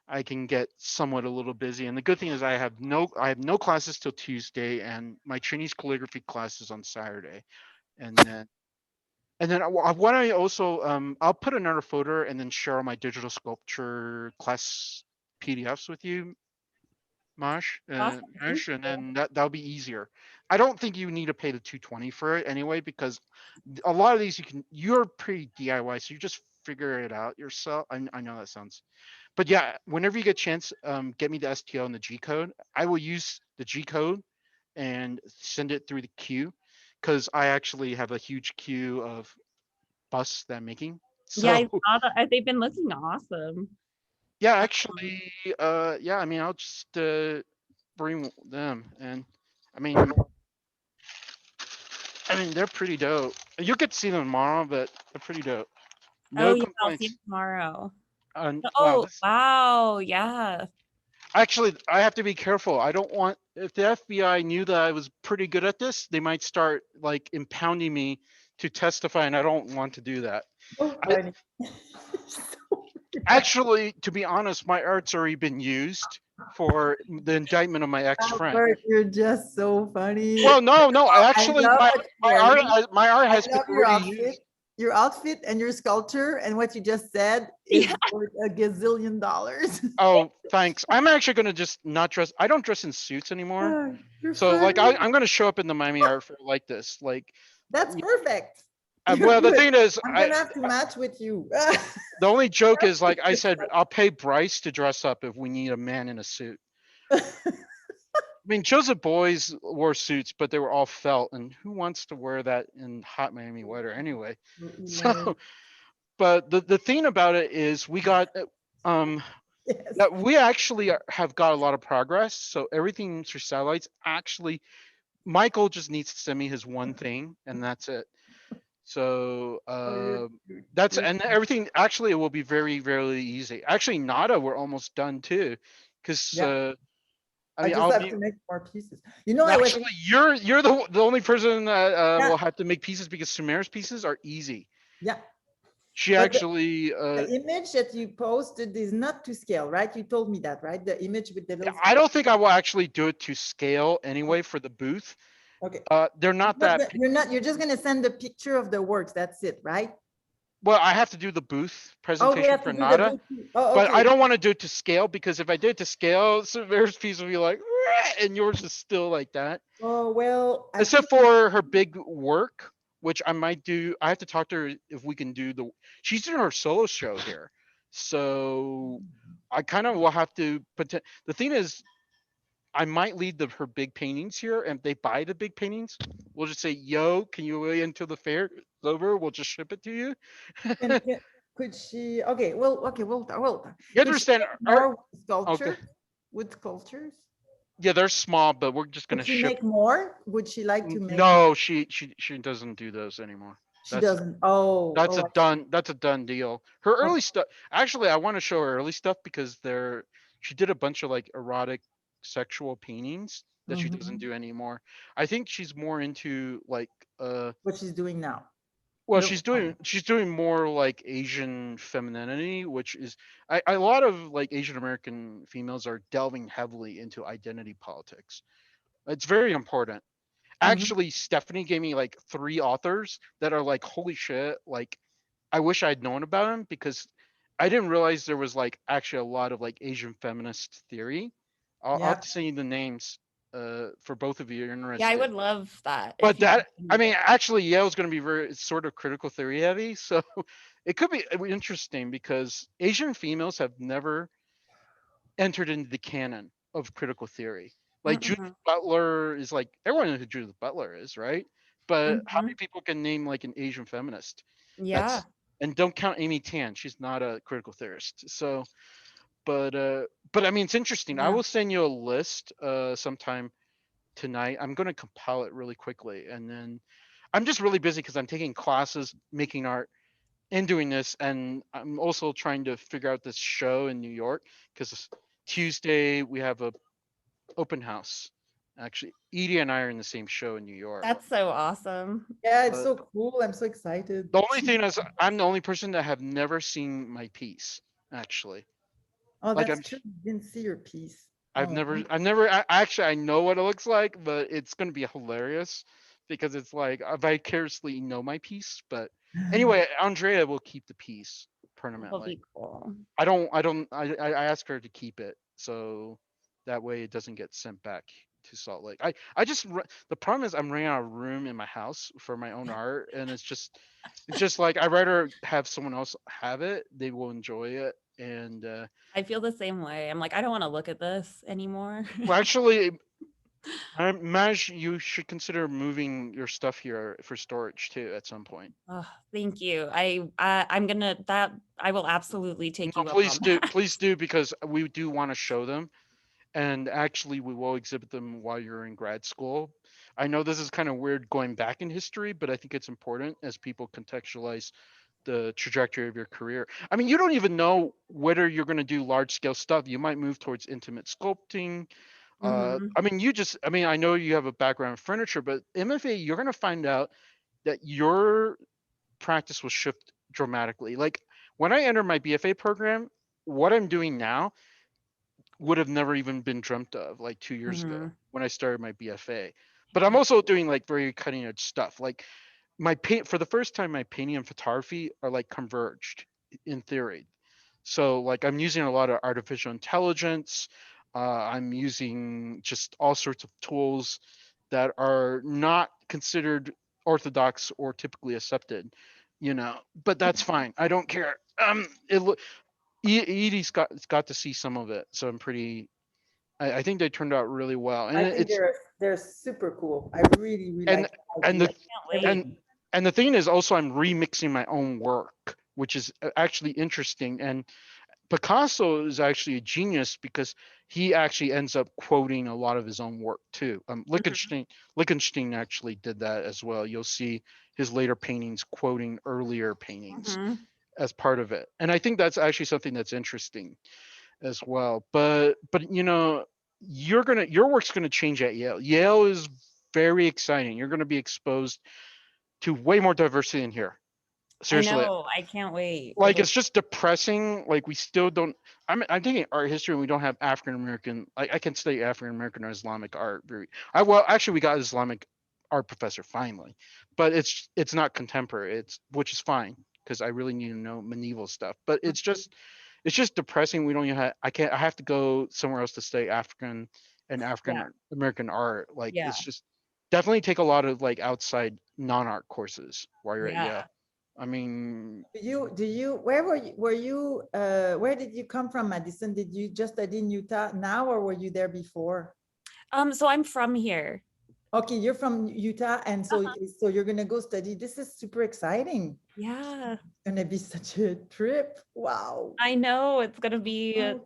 I can get somewhat a little busy. And the good thing is I have no classes till Tuesday, and my Chinese calligraphy class is on Saturday. And then why don't I also I'll put another folder and then share all my digital sculpture class PDFs with you, Awesome. Thank Mash, and you. then that'll be easier. I don't think you need to pay the 220 for it anyway, because a lot of these you're pretty DIY, so you just figure it out yourself. I know that sounds, but yeah, whenever you get a chance, get me the STL and the G code. I will use the G code and send it through the queue because I actually have a huge queue of busts that I'm making. Yeah, I So saw that. They've been looking awesome. yeah, actually, yeah, I mean, I'll just bring them, and I mean, they're pretty dope. You get to see them tomorrow, but they're pretty dope. Oh No yeah, I'll see you complaints. tomorrow. Wow, Oh wow, yeah. actually, I have to be careful. I don't want if the FBI knew that I was pretty good at this, they might start like impounding me to testify, and I don't want to do that. So I, funny. So actually, to be honest, my art's already been used for the indictment of my ex-friend. Albert, you're just so funny. Well, no, I actually, love my what you're wearing. my art I has been love already used. your outfit and your sculpture, and what you just said Yeah. is worth a gazillion dollars. Oh, thanks. I'm actually gonna just not dress. I don't dress in suits anymore. Oh, you're So like funny. I'm gonna show up in the Miami Art Fair like this. Like, That's perfect. You're well, the good. thing is, I'm gonna have to match with you. the only joke is like I said, I'll pay Bryce to dress up if we need a man in a suit. I mean, Joseph Boys wore suits, but they were all felt, and who wants to wear that in hot Miami weather anyway? Hilarious. So, but the thing about it is, we got um Yes. that we actually have got a lot of progress. So everything through satellites. Actually, Michael just needs to send me his one thing, and that's it. So Oh, that's you're and everything. Actually, it will be very very easy. Actually, Nada, we're almost done too, because yeah. I I mean, just I'll have be to make more pieces. You know, I was actually you're the only person that yeah, will have to make pieces because Sumer's pieces are easy. yeah. She But actually the image that you posted is not to scale, right? You told me that, right? The image with the little I square. don't think I will actually do it to scale anyway for the booth. Okay. They're not that. You're just gonna send the picture of the works. That's it, right? Well, I have to do the booth Oh, we presentation have to for do the Nada, boot. Oh, but I okay. don't want to do it to scale because if I did it to scale, Sumer's piece will be like, "Rah," and yours is still like that. Oh, well, I think Except for her big work, which I might do. I have to talk to her if we can do the. She's doing her solo show here, so I kind of will have to. The thing is, I might lead her big paintings here, and if they buy the big paintings, we'll just say, "Yo, can you wait until the fair is over? We'll just ship it to you." could she? Okay, well, okay, well, You could she understand? make more with Okay. sculpture? With sculptures? Yeah, they're small, but we're just Could gonna she ship. make more? Would she like to make? No, she doesn't do those anymore. She That's doesn't. Oh, That's oh, a I see. done. That's a done deal. Her Okay. early stuff. Actually, I want to show her early stuff because they're. She did a bunch of like erotic, sexual paintings that she doesn't Mhm. do anymore. I think she's more into like. What she's doing now. Well, No. she's doing more like Asian femininity, which is a lot of like Asian American females are delving heavily into identity politics. It's very important. Mhm. Actually, Stephanie gave me like 3 authors that are like, holy shit, like I wish I'd known about him because I didn't realize there was like actually a lot of like Asian feminist theory. I'll Yeah. have to send you the names for both of you if you're Yeah, I interested. would love that But if you could that send I me mean, those. actually, Yale's going to be very it's sort of critical theory heavy, so it could be interesting because Asian females have never entered into the canon of critical theory. Like Judith Mm-mm. Butler is like everyone knows who Judith Butler is, right? But how many Mhm. people can name like an Asian feminist? Yeah. That's and don't count Amy Tan. She's not a critical theorist. So, but I mean, it's interesting. I Yeah. will send you a list sometime tonight. I'm going to compile it really quickly, and then I'm just really busy because I'm taking classes, making art, and doing this, and I'm also trying to figure out this show in New York because Tuesday we have a open house. Actually, Edie and I are in the same show in New York. That's so awesome. Yeah, it's Uh, so cool. I'm so excited. the only thing is, I'm the only person that have never seen my piece. Actually, Oh, like that's true. You didn't see your piece. I've Oh. never, I've never. Actually, I know what it looks like, but it's gonna be hilarious because it's like I vicariously know my piece. But anyway, Andrea will keep the piece That'll permanently. be cool. I asked her to keep it so that way it doesn't get sent back to Salt Lake. The problem is I'm running out of room in my house for my own art, and it's just like I'd rather have someone else have it. They will enjoy it, and I feel the same way. I'm like, I don't want to look at this anymore. well, actually, Maj, you should consider moving your stuff here for storage too at some point. Oh, thank you. I'm gonna that I will absolutely take No, you up on that. please do because we do want to show them. And actually we will exhibit them while you're in grad school. I know this is kind of weird going back in history, but I think it's important as people contextualize the trajectory of your career. I mean, you don't even know whether you're going to do large scale stuff. You might move towards intimate sculpting. Mhm. I mean, I know you have a background in furniture, but MFA, you're going to find out that your practice will shift dramatically. Like when I entered my BFA program, what I'm doing now would have never even been dreamt of like 2 years ago Mhm. when I started my BFA. But I'm also doing like very cutting edge stuff. Like my paint for the first time, my painting and photography are like converged in theory. So like I'm using a lot of artificial intelligence. I'm using just all sorts of tools that are not considered orthodox or typically accepted, but that's fine. I don't care. Edie's got to see some of it, so I'm pretty. I think they turned out really well, and I think it's they're super cool. I really, really and like the and idea. the Can't and wait. and the thing is also I'm remixing my own work, which is actually interesting. And Picasso is actually a genius because he actually ends up quoting a lot of his own work too. Mhm. Lichtenstein actually did that as well. You'll see his later paintings quoting earlier paintings Mhm. as part of it, and I think that's actually something that's interesting as well. But your work's gonna change at Yale. Yale is very exciting. You're gonna be exposed to way more diversity in here. I Seriously, know. I can't wait for like the it's just depressing. Like we still don't. I'm thinking art history, and we don't have African American. I can study African American or Islamic art. Well, actually, we got Islamic art professor finally, but it's not contemporary. It's which is fine because I really need to know medieval stuff. But it's just depressing. We don't even have. I have to go somewhere else to study African and yeah. African American art. Like it's Yeah. just definitely take a lot of like outside non-art courses while you're at Yeah. Yale. I mean, Where did you come from, Madison? Did you just study in Utah now, or were you there before? So I'm from here. Okay, you're from Utah, and Uh-huh. so you're gonna go study. This is super exciting. Yeah. It's gonna be such a trip. Wow. I know Oh it's gonna be God.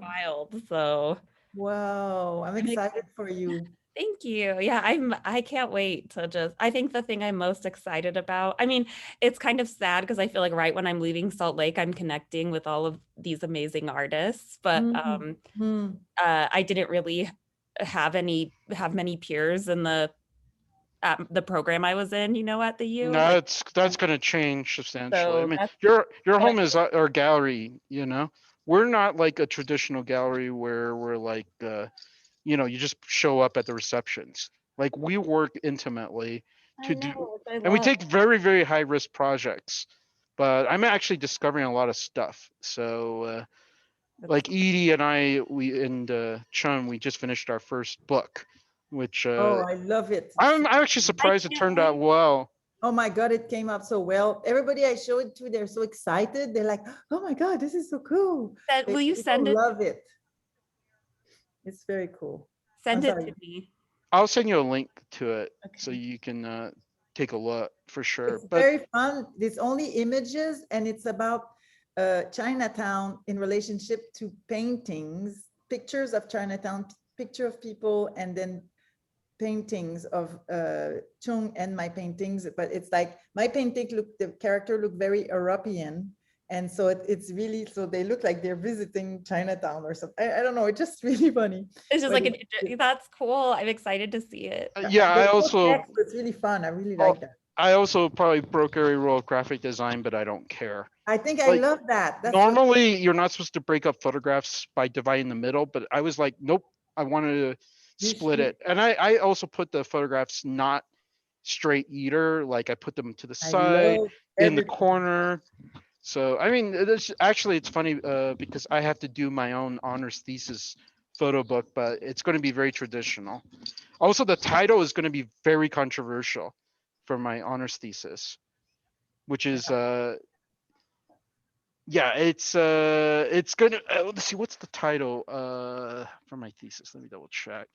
wild. So Wow. I'm I'm excited excited. for you. Thank you. Yeah, I can't wait to just I think the thing I'm most excited about, I mean, it's kind of sad because I feel like right when I'm leaving Salt Lake, I'm connecting with all of these amazing artists, but Mm, mm. I didn't really have many peers in the program I was in, at the U. no, Like, that's going to change substantially. I so mean, that's your what home is our gallery. We're not like a traditional gallery where we're like, you just show up at the receptions. Like we work intimately I to do, know, which I and we love. take very very high risk projects. But I'm actually discovering a lot of stuff. So, That's like Edie and I, we and Chun, we just finished our first book, which Oh, I love it. I'm actually I surprised it can't turned out wait. well. Oh my God, it came up so well. Everybody I show it to, they're so excited. They're like, oh my God, this is so cool. Will you People send it love it. It's very cool. I'm send it sorry. to me? I'll send you a link to it so Okay. you can take a look for sure. It's But very fun. It's only images, and it's about Chinatown in relationship to paintings, pictures of Chinatown, picture of people, and then paintings of Chung and my paintings. But it's like my painting the character look very European. And so it's really, so they look like they're visiting Chinatown or something. I don't know. It's just really funny. It's just But like that's cool. I'm excited to see it. yeah, there's no text. It's really fun. I really al- like that. I also probably broke every rule of graphic design, but I don't care. I think I Like love that. That's what normally you're not supposed to break up photographs by dividing the middle, but I was like, nope, I wanted to you split should. it. And I also put the photographs not straight either. Like I put them to the I side, love in the everything. corner. So I mean, it's funny because I have to do my own honors thesis photo book, but it's going to be very traditional. Also, the title is going to be very controversial for my honors thesis, which is yeah, it's gonna let's see what's the title for my thesis. Let me double check.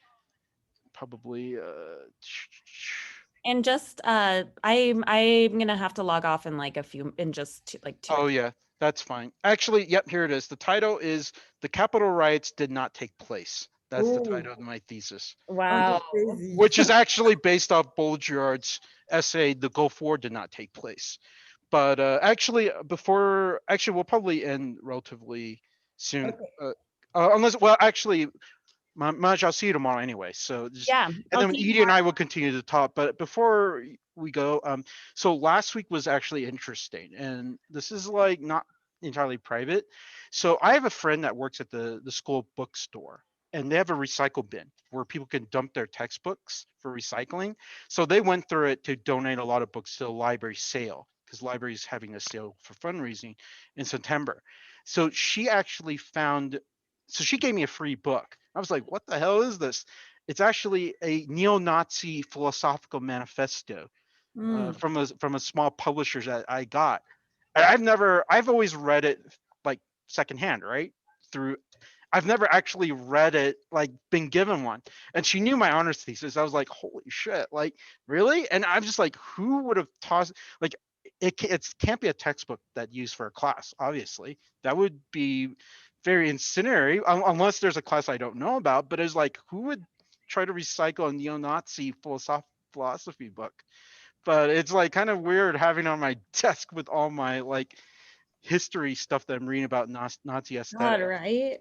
Probably And just I'm gonna have to log off in like in just like two or oh three. yeah, that's fine. Actually, yep, here it is. The title is "The Capitol Riots Did Not Take Place." That's the Oh, title of my thesis, oh, which you're Wow. crazy. which is actually based off Baudrillard's essay "The Gulf War Did Not Take Place." But actually, we'll probably end relatively soon. Okay. Unless, well, actually, Much, I'll see you tomorrow anyway. So just, Yeah, and I'll then see you Edie and tomorrow. I will continue to talk. But before we go, so last week was actually interesting, and this is like not entirely private. So I have a friend that works at the school bookstore, and they have a recycle bin where people can dump their textbooks for recycling. So they went through it to donate a lot of books to the library sale because library is having a sale for fundraising in September. So she actually found, so she gave me a free book. I was like, what the hell is this? It's actually a neo-Nazi philosophical manifesto Mm. from a small publisher that I got. And I've always read it like secondhand, right? Through, I've never actually read it, like been given one. And she knew my honors thesis. I was like, holy shit, like really? And I'm just like, who would have tossed, like, it can't be a textbook that used for a class, obviously. That would be very incendiary, unless there's a class I don't know about. But it's like, who would try to recycle a neo-Nazi philosophy book? But it's like kind of weird having on my desk with all my like history stuff that I'm reading about Nazi God, aesthetic, right?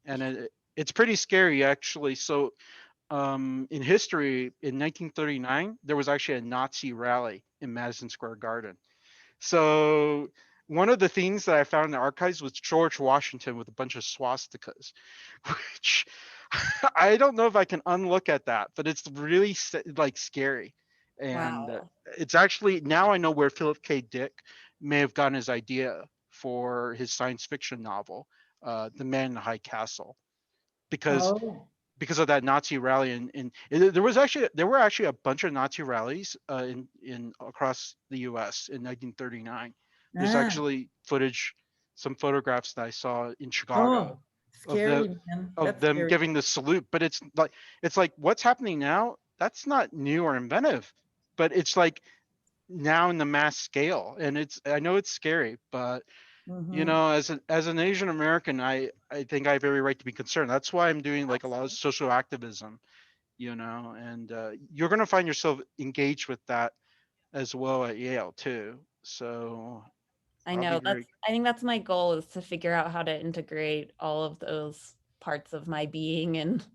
and it's pretty scary actually. So in history, in 1939, there was actually a Nazi rally in Madison Square Garden. So one of the things that I found in the archives was George Washington with a bunch of swastikas, which I don't know if I can unlook at that, but it's really like scary. And Wow. it's actually, now I know where Philip K. Dick may have gotten his idea for his science fiction novel, The Man in the High Castle, because Oh. of that Nazi rally. And there were actually a bunch of Nazi rallies in across the U.S. in 1939. There's Ah. actually footage, some photographs that I saw in Chicago Oh, of the scary, man. of That's them scary. giving the salute. But it's like what's happening now. That's not new or inventive, but it's like now in the mass scale, and I know it's scary, but Mm-hmm. as an Asian American, I think I have every right to be concerned. That's why I'm doing like a lot of social activism, and you're going to find yourself engaged with that as well at Yale too. So I I'll be know very. I think that's my goal is to figure out how to integrate all of those parts of my being and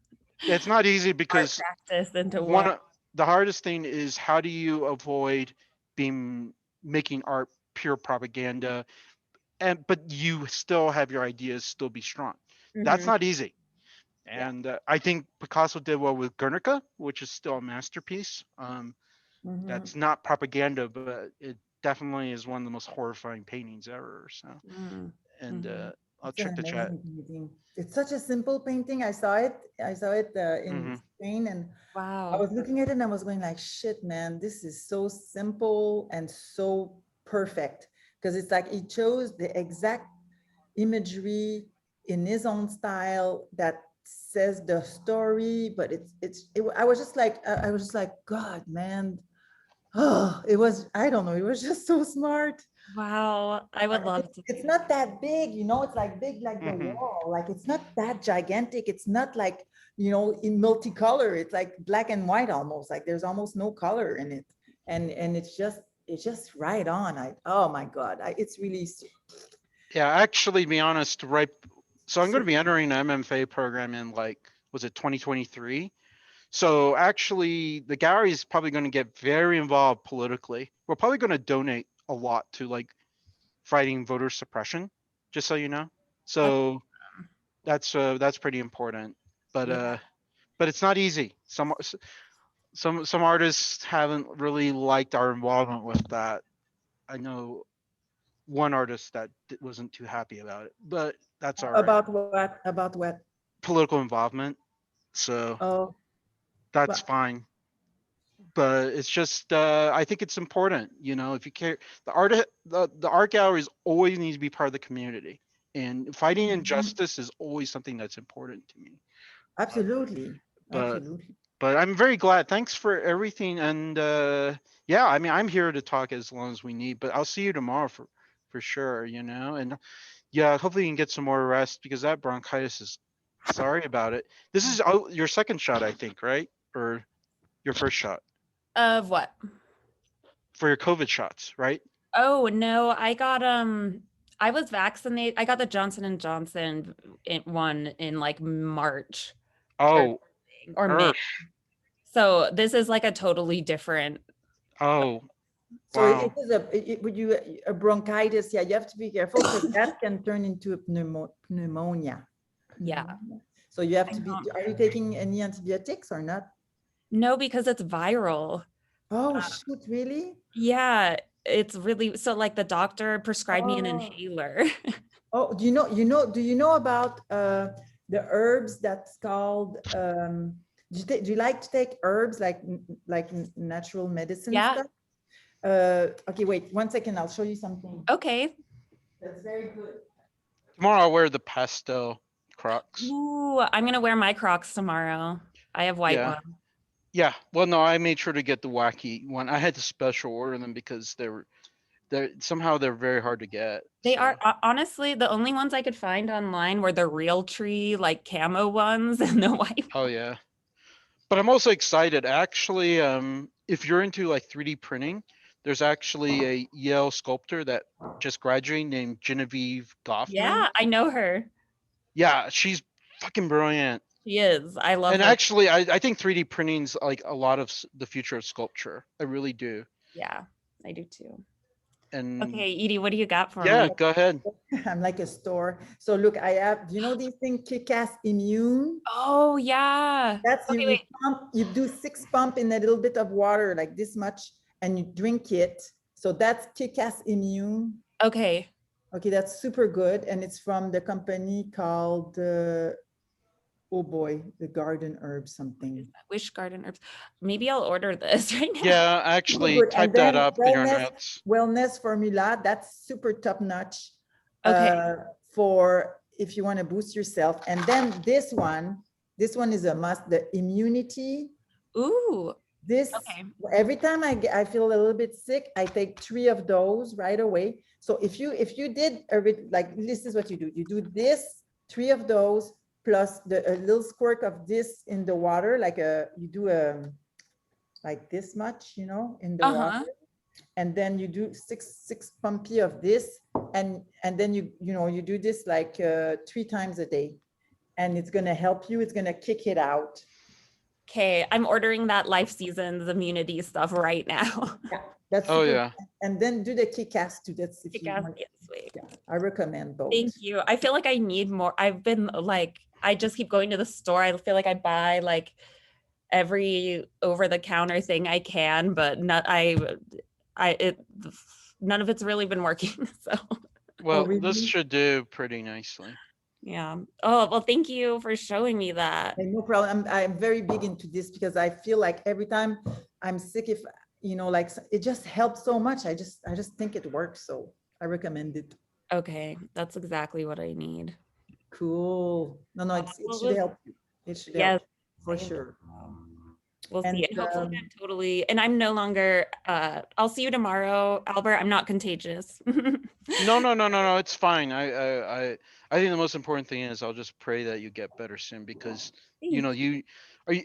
It's not easy art because practice into one one. of the hardest thing is how do you avoid being making art pure propaganda, but you still have your ideas still be strong. That's Hmm. not easy. Yeah. And I think Picasso did well with Guernica, which is still a masterpiece. Mm-hmm. That's not propaganda, but it definitely is one of the most horrifying paintings ever. So, and Mm-hmm. I'll It's an check the chat. amazing painting. It's such a simple painting. I saw it. I saw it in Hmm. Spain, and I Wow. was looking at it and I was going like, shit, man, this is so simple and so perfect. Because it's like he chose the exact imagery in his own style that says the story, but I was just like, I was just like, God, man. Oh, it was, I don't know, it was just so smart. Wow. I would love to It's see not that big, it's like big like the Hmm. wall. Like it's not that gigantic. It's not like, in multicolor. It's like black and white almost. Like there's almost no color in it. And it's just right on. Oh my God. It's really Yeah, actually, to be honest, right. So I'm going to so be entering an MFA program in like, was it 2023? So actually, the gallery is probably going to get very involved politically. We're probably going to donate a lot to like fighting voter suppression, just so you know. uh, So that's pretty important. But yeah. but it's not easy. Some artists haven't really liked our involvement with that. I know one artist that wasn't too happy about it, but that's all right. About what? About what? Political involvement, so Oh, that's well, fine. But it's just I think it's important, if you care. The art galleries always need to be part of the community, and fighting mhm. injustice is always something that's important to me. Uh, Absolutely. but Absolutely. I'm very glad. Thanks for everything. And yeah, I mean, I'm here to talk as long as we need, but I'll see you tomorrow for sure, and yeah, hopefully you can get some more rest because that bronchitis is, sorry about it. This is your second shot, I think, right? Or your first shot of what? for your COVID shots, right? Oh no, I was vaccinated. I got the Johnson and Johnson one in like March. or Oh, something, or May. Earth. So this is like a totally different. Oh, So it wow. is would you a bronchitis? Yeah, you have to be careful because that can turn into a pneumonia. Yeah. So you have I to be. don't- Are you taking any antibiotics or not? No, because it's viral. Oh shoot! Really? Yeah, it's really so like the doctor prescribed me an Oh. inhaler. Oh, do you know about the herbs that's called do you like to take herbs like natural medicine Yeah. stuff? Okay, wait 1 second. I'll show you something Okay. that's very good. Tomorrow I'll wear the pastel Crocs. Ooh, I'm gonna wear my Crocs tomorrow. I have white Yeah. ones. Yeah. Well, no, I made sure to get the wacky one. I had to special order them because they're very hard to get. They are So, honestly the only ones I could find online were the real tree like camo ones and the white. oh yeah. But I'm also excited. Actually, if you're into like 3D printing, there's actually a Yale sculptor that just graduated named Genevieve Goffman. Yeah, I know her. Yeah, she's fucking brilliant. She is. I love And her. actually, I think 3D printing's like a lot of the future of sculpture. I really do. Yeah, I do too. And Okay, Edie, what do you got for yeah, me? go ahead. I'm like a store. So look, I have, do you know these things, Kick-Ass Immune? Oh yeah. That's Okay, wait. you do 6 pump in a little bit of water, like this much, and you drink it. So that's Kick-Ass Immune. Okay. Okay, that's super good. And it's from the company called, oh boy, the Garden Herb something. Wish garden herbs. Maybe I'll order this right now. Yeah, Super actually, good. type And that then up in your notes. wellness formula, that's super top notch Okay. for if you want to boost yourself. And then this one is a must, the immunity. Ooh. This, Okay. every time I feel a little bit sick, I take 3 of those right away. So if you did like this is what you do. You do this, 3 of those plus a little squirt of this in the water, like you do like this much, in the water. Uh-huh. And then you do six pumpy of this, and then you do this like 3 times a day, and it's gonna help you. It's gonna kick it out. Okay, I'm ordering that Life Seasons immunity stuff right now. Yeah, that's Oh super. yeah. And then do the kick-ass too. That's if you Yes, want. sweet. Yeah, I recommend both. Thank you. I feel like I need more. I've been like, I just keep going to the store. I feel like I buy like every over-the-counter thing I can, but not none of it's really been working. So Well, this really? should do pretty nicely. yeah. Oh, well, thank you for showing me that. Hey, no problem. I'm very big into this because I feel like every time I'm sick, if like it just helps so much. I just think it works. So I recommend it. Okay, that's exactly what I need. Cool. No, it Well, should help you. It should yes, help for I think sure. we'll And see. And hopefully I'm totally, and I'm no longer, I'll see you tomorrow, Albert. I'm not contagious. No. It's fine. I think the most important thing is I'll just pray that you get better soon because Thank you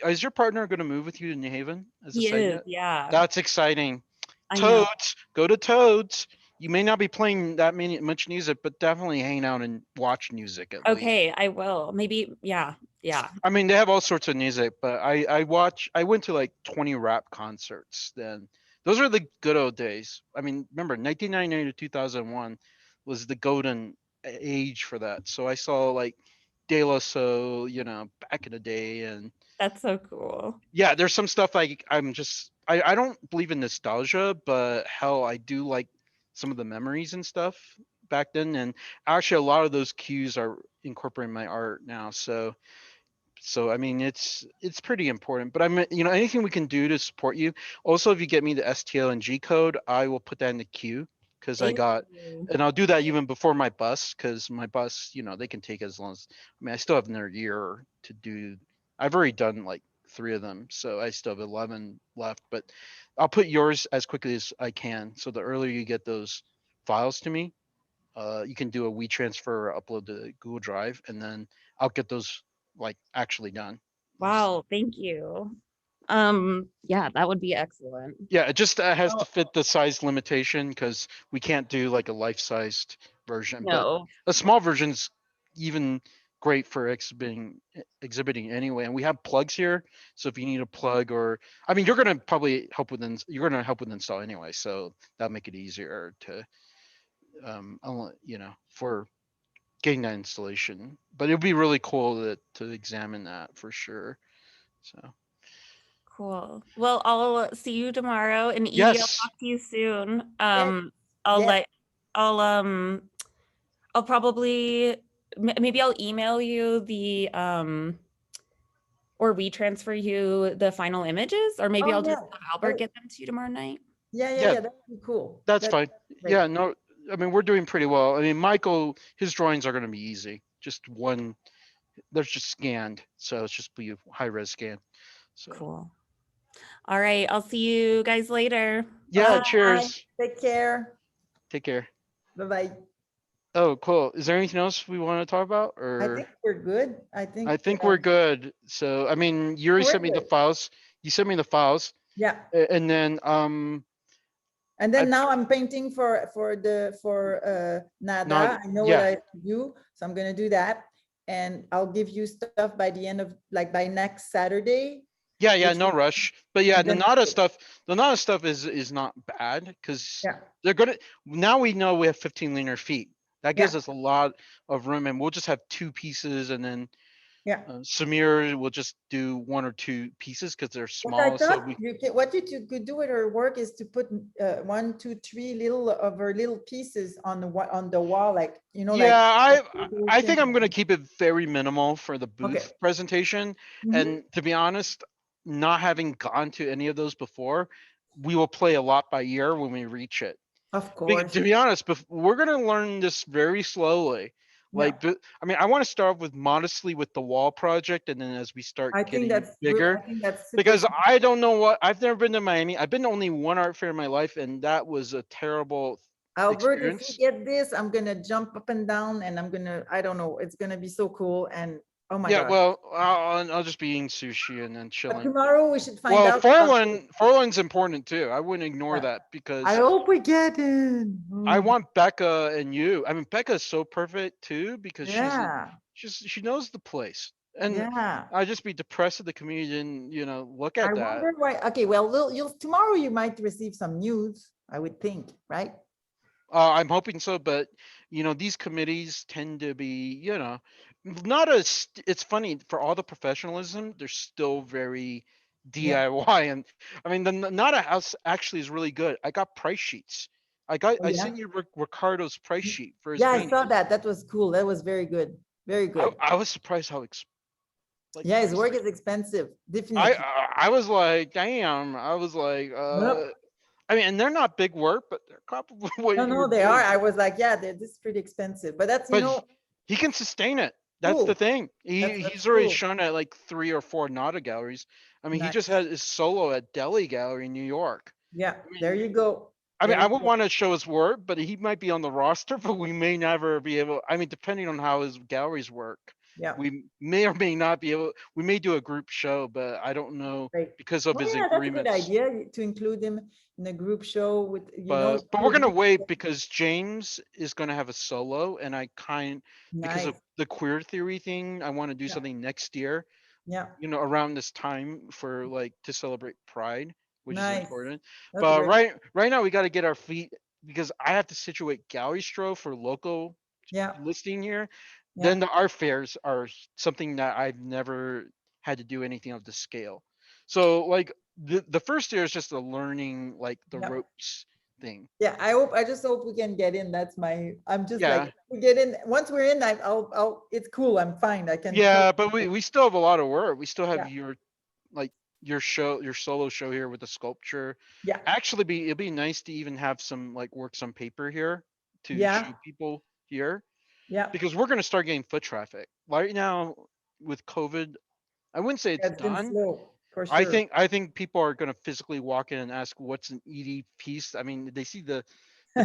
is your partner going to move with you to New Haven as a He side is, note? yeah. That's exciting. I know. Toads, go to Toads. You may not be playing that much music, but definitely hang out and watch music at least. Okay, I will. Maybe, yeah. I mean, they have all sorts of music, but I went to like 20 rap concerts then. Those are the good old days. I mean, remember 1999 to 2001 was the golden age for that. So I saw like De La Soul, back in the day, and That's so cool. yeah, there's some stuff I don't believe in nostalgia, but hell, I do like some of the memories and stuff back then, and actually a lot of those cues are incorporating my art now. So I mean, it's pretty important. But anything we can do to support you. Also, if you get me the STL and G code, I will put that in the queue because Thank you. and I'll do that even before my bus because my bus, they can take as long as. I mean, I still have another year to do. I've already done like 3 of them, so I still have 11 left. But I'll put yours as quickly as I can. So the earlier you get those files to me, you can do a WeTransfer or upload to Google Drive, and then I'll get those like actually done. Wow, thank you. Yeah, that would be excellent. Yeah, it just has to Oh, fit the size limitation because we can't do like a life-sized version, but No. a small version's even great for exhibiting anyway. And we have plugs here, so if you need a plug, or I mean, you're gonna probably you're gonna help with install anyway, so that'll make it easier to for getting that installation. But it'll be really cool to examine that for sure. So Cool. Well, I'll see you tomorrow, and Edie, I'll yes, talk to you soon. Yes, I'll yes. let I'll I'll probably maybe I'll email you the or we transfer you the final images, or maybe Oh, I'll yeah. just have Albert Oh, get them to you tomorrow night. yeah, that would be cool. that's fine. Great. Yeah, no, I mean, we're doing pretty well. I mean, Michael, his drawings are going to be easy. Just one, they're just scanned, so it's just be high res scan. So Cool. All right, I'll see you guys later. yeah, Bye. cheers. Take care. Take care. Bye-bye. Oh, cool. Is there anything else we want to talk about, I or? think we're good. I think I think we're good. So, I mean, Yuri we're sent me the good. files. You sent me the files, Yeah. and then And I then now I'm painting for not Nada. I know what yeah I have to do, so I'm gonna do that. And I'll give you stuff by the end of, like, by next Saturday. yeah which no is- rush. But yeah, and then- the Nada stuff is not bad because Yeah, they're gonna now we know we have 15 linear feet. That gives Yeah. us a lot of room, and we'll just have two pieces, and then yeah. Samir will just do one or two pieces because they're What I small. So thought we what you could do with her work is to put 1, 2, 3 little of her little pieces on the wall, like, yeah, like I think I'm gonna keep it very minimal for the Okay. booth presentation. Mhm. And to be honest, not having gone to any of those before, we will play a lot by ear when we reach it. Of course. To be honest, we're gonna learn this very slowly. Yeah. I mean, I want to start with modestly with the wall project, and then as we start I think getting that's bigger, I think that's super because smart. I don't know what I've never been to Miami. I've been to only one art fair in my life, and that was a terrible Albert, if we experience. get this, I'm gonna jump up and down, and I don't know, it's gonna be so cool. And oh my Yeah, God. well, I'll just be eating sushi and then But chilling. tomorrow we should find Well, out. about this. Forlin's important too. I wouldn't ignore Yeah. that because I hope we get it. I Oh, want Becca and you. I mean, Becca's so perfect too because yeah, she knows the place. And yeah. I'd just be depressed if the community didn't, look I at that. wonder why. Okay, well, tomorrow you might receive some news, I would think, right? I'm hoping so, but these committees tend to be, not as. It's funny for all the professionalism, they're still very Yeah. DIY, and I mean the Nada House actually is really good. I got price sheets. Oh, I yeah. sent you Ricardo's price sheet for his Yeah, I painting. saw that. That was cool. That was very good. Very good. I was surprised how Yeah, his work pricey. is expensive. I Definitely. I was like, damn. I was like, Yep. I mean, and they're not big work, but they're comparable to what No, you're no, they are. doing. I was like, yeah, this is pretty expensive, but that's, But he can sustain it. That's the cool. thing. That's He's already cool. shown at like 3 or 4 Nada galleries. I mean, he just Nice. had his solo at Delhi Gallery in New York. Yeah, I there mean, you go. I mean, There I you would go. want to show his work, but he might be on the roster, but we may never be able. I mean, depending on how his galleries work, Yeah, we may or may not be able. We may do a group show, but I don't know great. because of Oh, his yeah, that's a good agreements. idea to include him in a group show with, But we're gonna wait because James is gonna have a solo, and because of nice. the queer theory thing, I want to do Yeah. something next year. Yeah, Around this time for like to celebrate Pride, which is nice. important. That's But great. right now we got to get our feet because I have to situate Gallery Stro for local Yeah, listing here. yeah, Then the art fairs are something that I've never had to do anything of the scale. So like the first year is just a learning like the yeah. ropes thing. Yeah, I just hope we can get in. I'm just Yeah. like, we get in. Once we're in, it's cool. I'm fine. I can. Yeah, but we still have a lot of work. We still have Yeah. your solo show here with the sculpture. Yeah, Actually it'd be nice to even have some like works on paper here to yeah, show people here yeah. because we're going to start getting foot traffic right now with COVID. I wouldn't say it's It's been done. slow, for sure. I think people are going to physically walk in and ask what's an Edie piece. I mean, they see the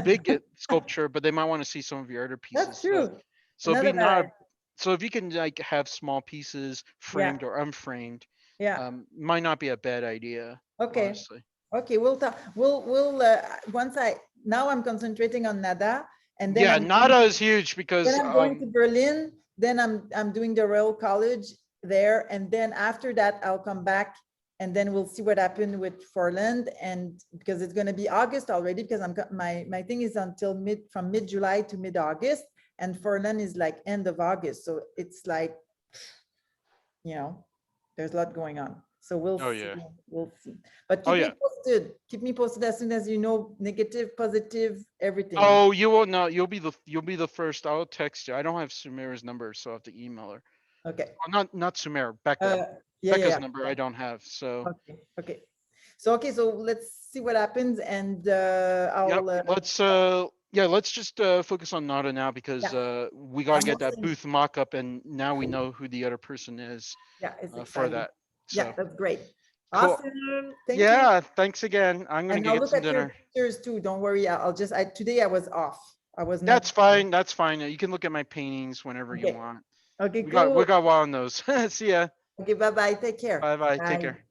big sculpture, but they might want to see some of your other That's pieces. true. So Another be bad not idea. so if you can like have small pieces Yeah, framed or unframed, yeah. might not be a bad idea, Okay. honestly. Okay, we'll talk. Once now I'm concentrating on Nada, and then Yeah, Nada is huge because then I'm going to Berlin then I'm doing the Royal College there. And then after that, I'll come back and then we'll see what happened with Forland. And because it's going to be August already, because my thing is until from mid-July to mid-August, and Forland is like end of August. So it's like, you know, there's a lot going on. So we'll Oh, see. yeah. We'll see. But Oh, keep me yeah. posted. Keep me posted as soon as you know, negative, positive, everything. Oh, you will not. You'll be the first. I'll text you. I don't have Sumera's number, so I have to email her. Okay. Not Sumera, Becca. Yeah, Becca's yeah. number I don't have. So Okay. Okay. So let's see what happens, and yep. I'll. Let's just focus on Nada now because Yeah. we gotta I'm get that hosting. booth mock-up, and now we know who the other person is Yeah, it's for exciting. that. Yeah, So that's great. cool. Awesome. Thank you. Yeah, thanks again. I'm gonna And go I'll get look some at your dinner. pictures too. Don't worry. Today I was off. I was not. That's fine. That's fine. You can look at my paintings whenever you Okay. want. Okay, We cool. got one on those. See ya. Okay, bye-bye. Take care. Bye bye. Take Bye. care.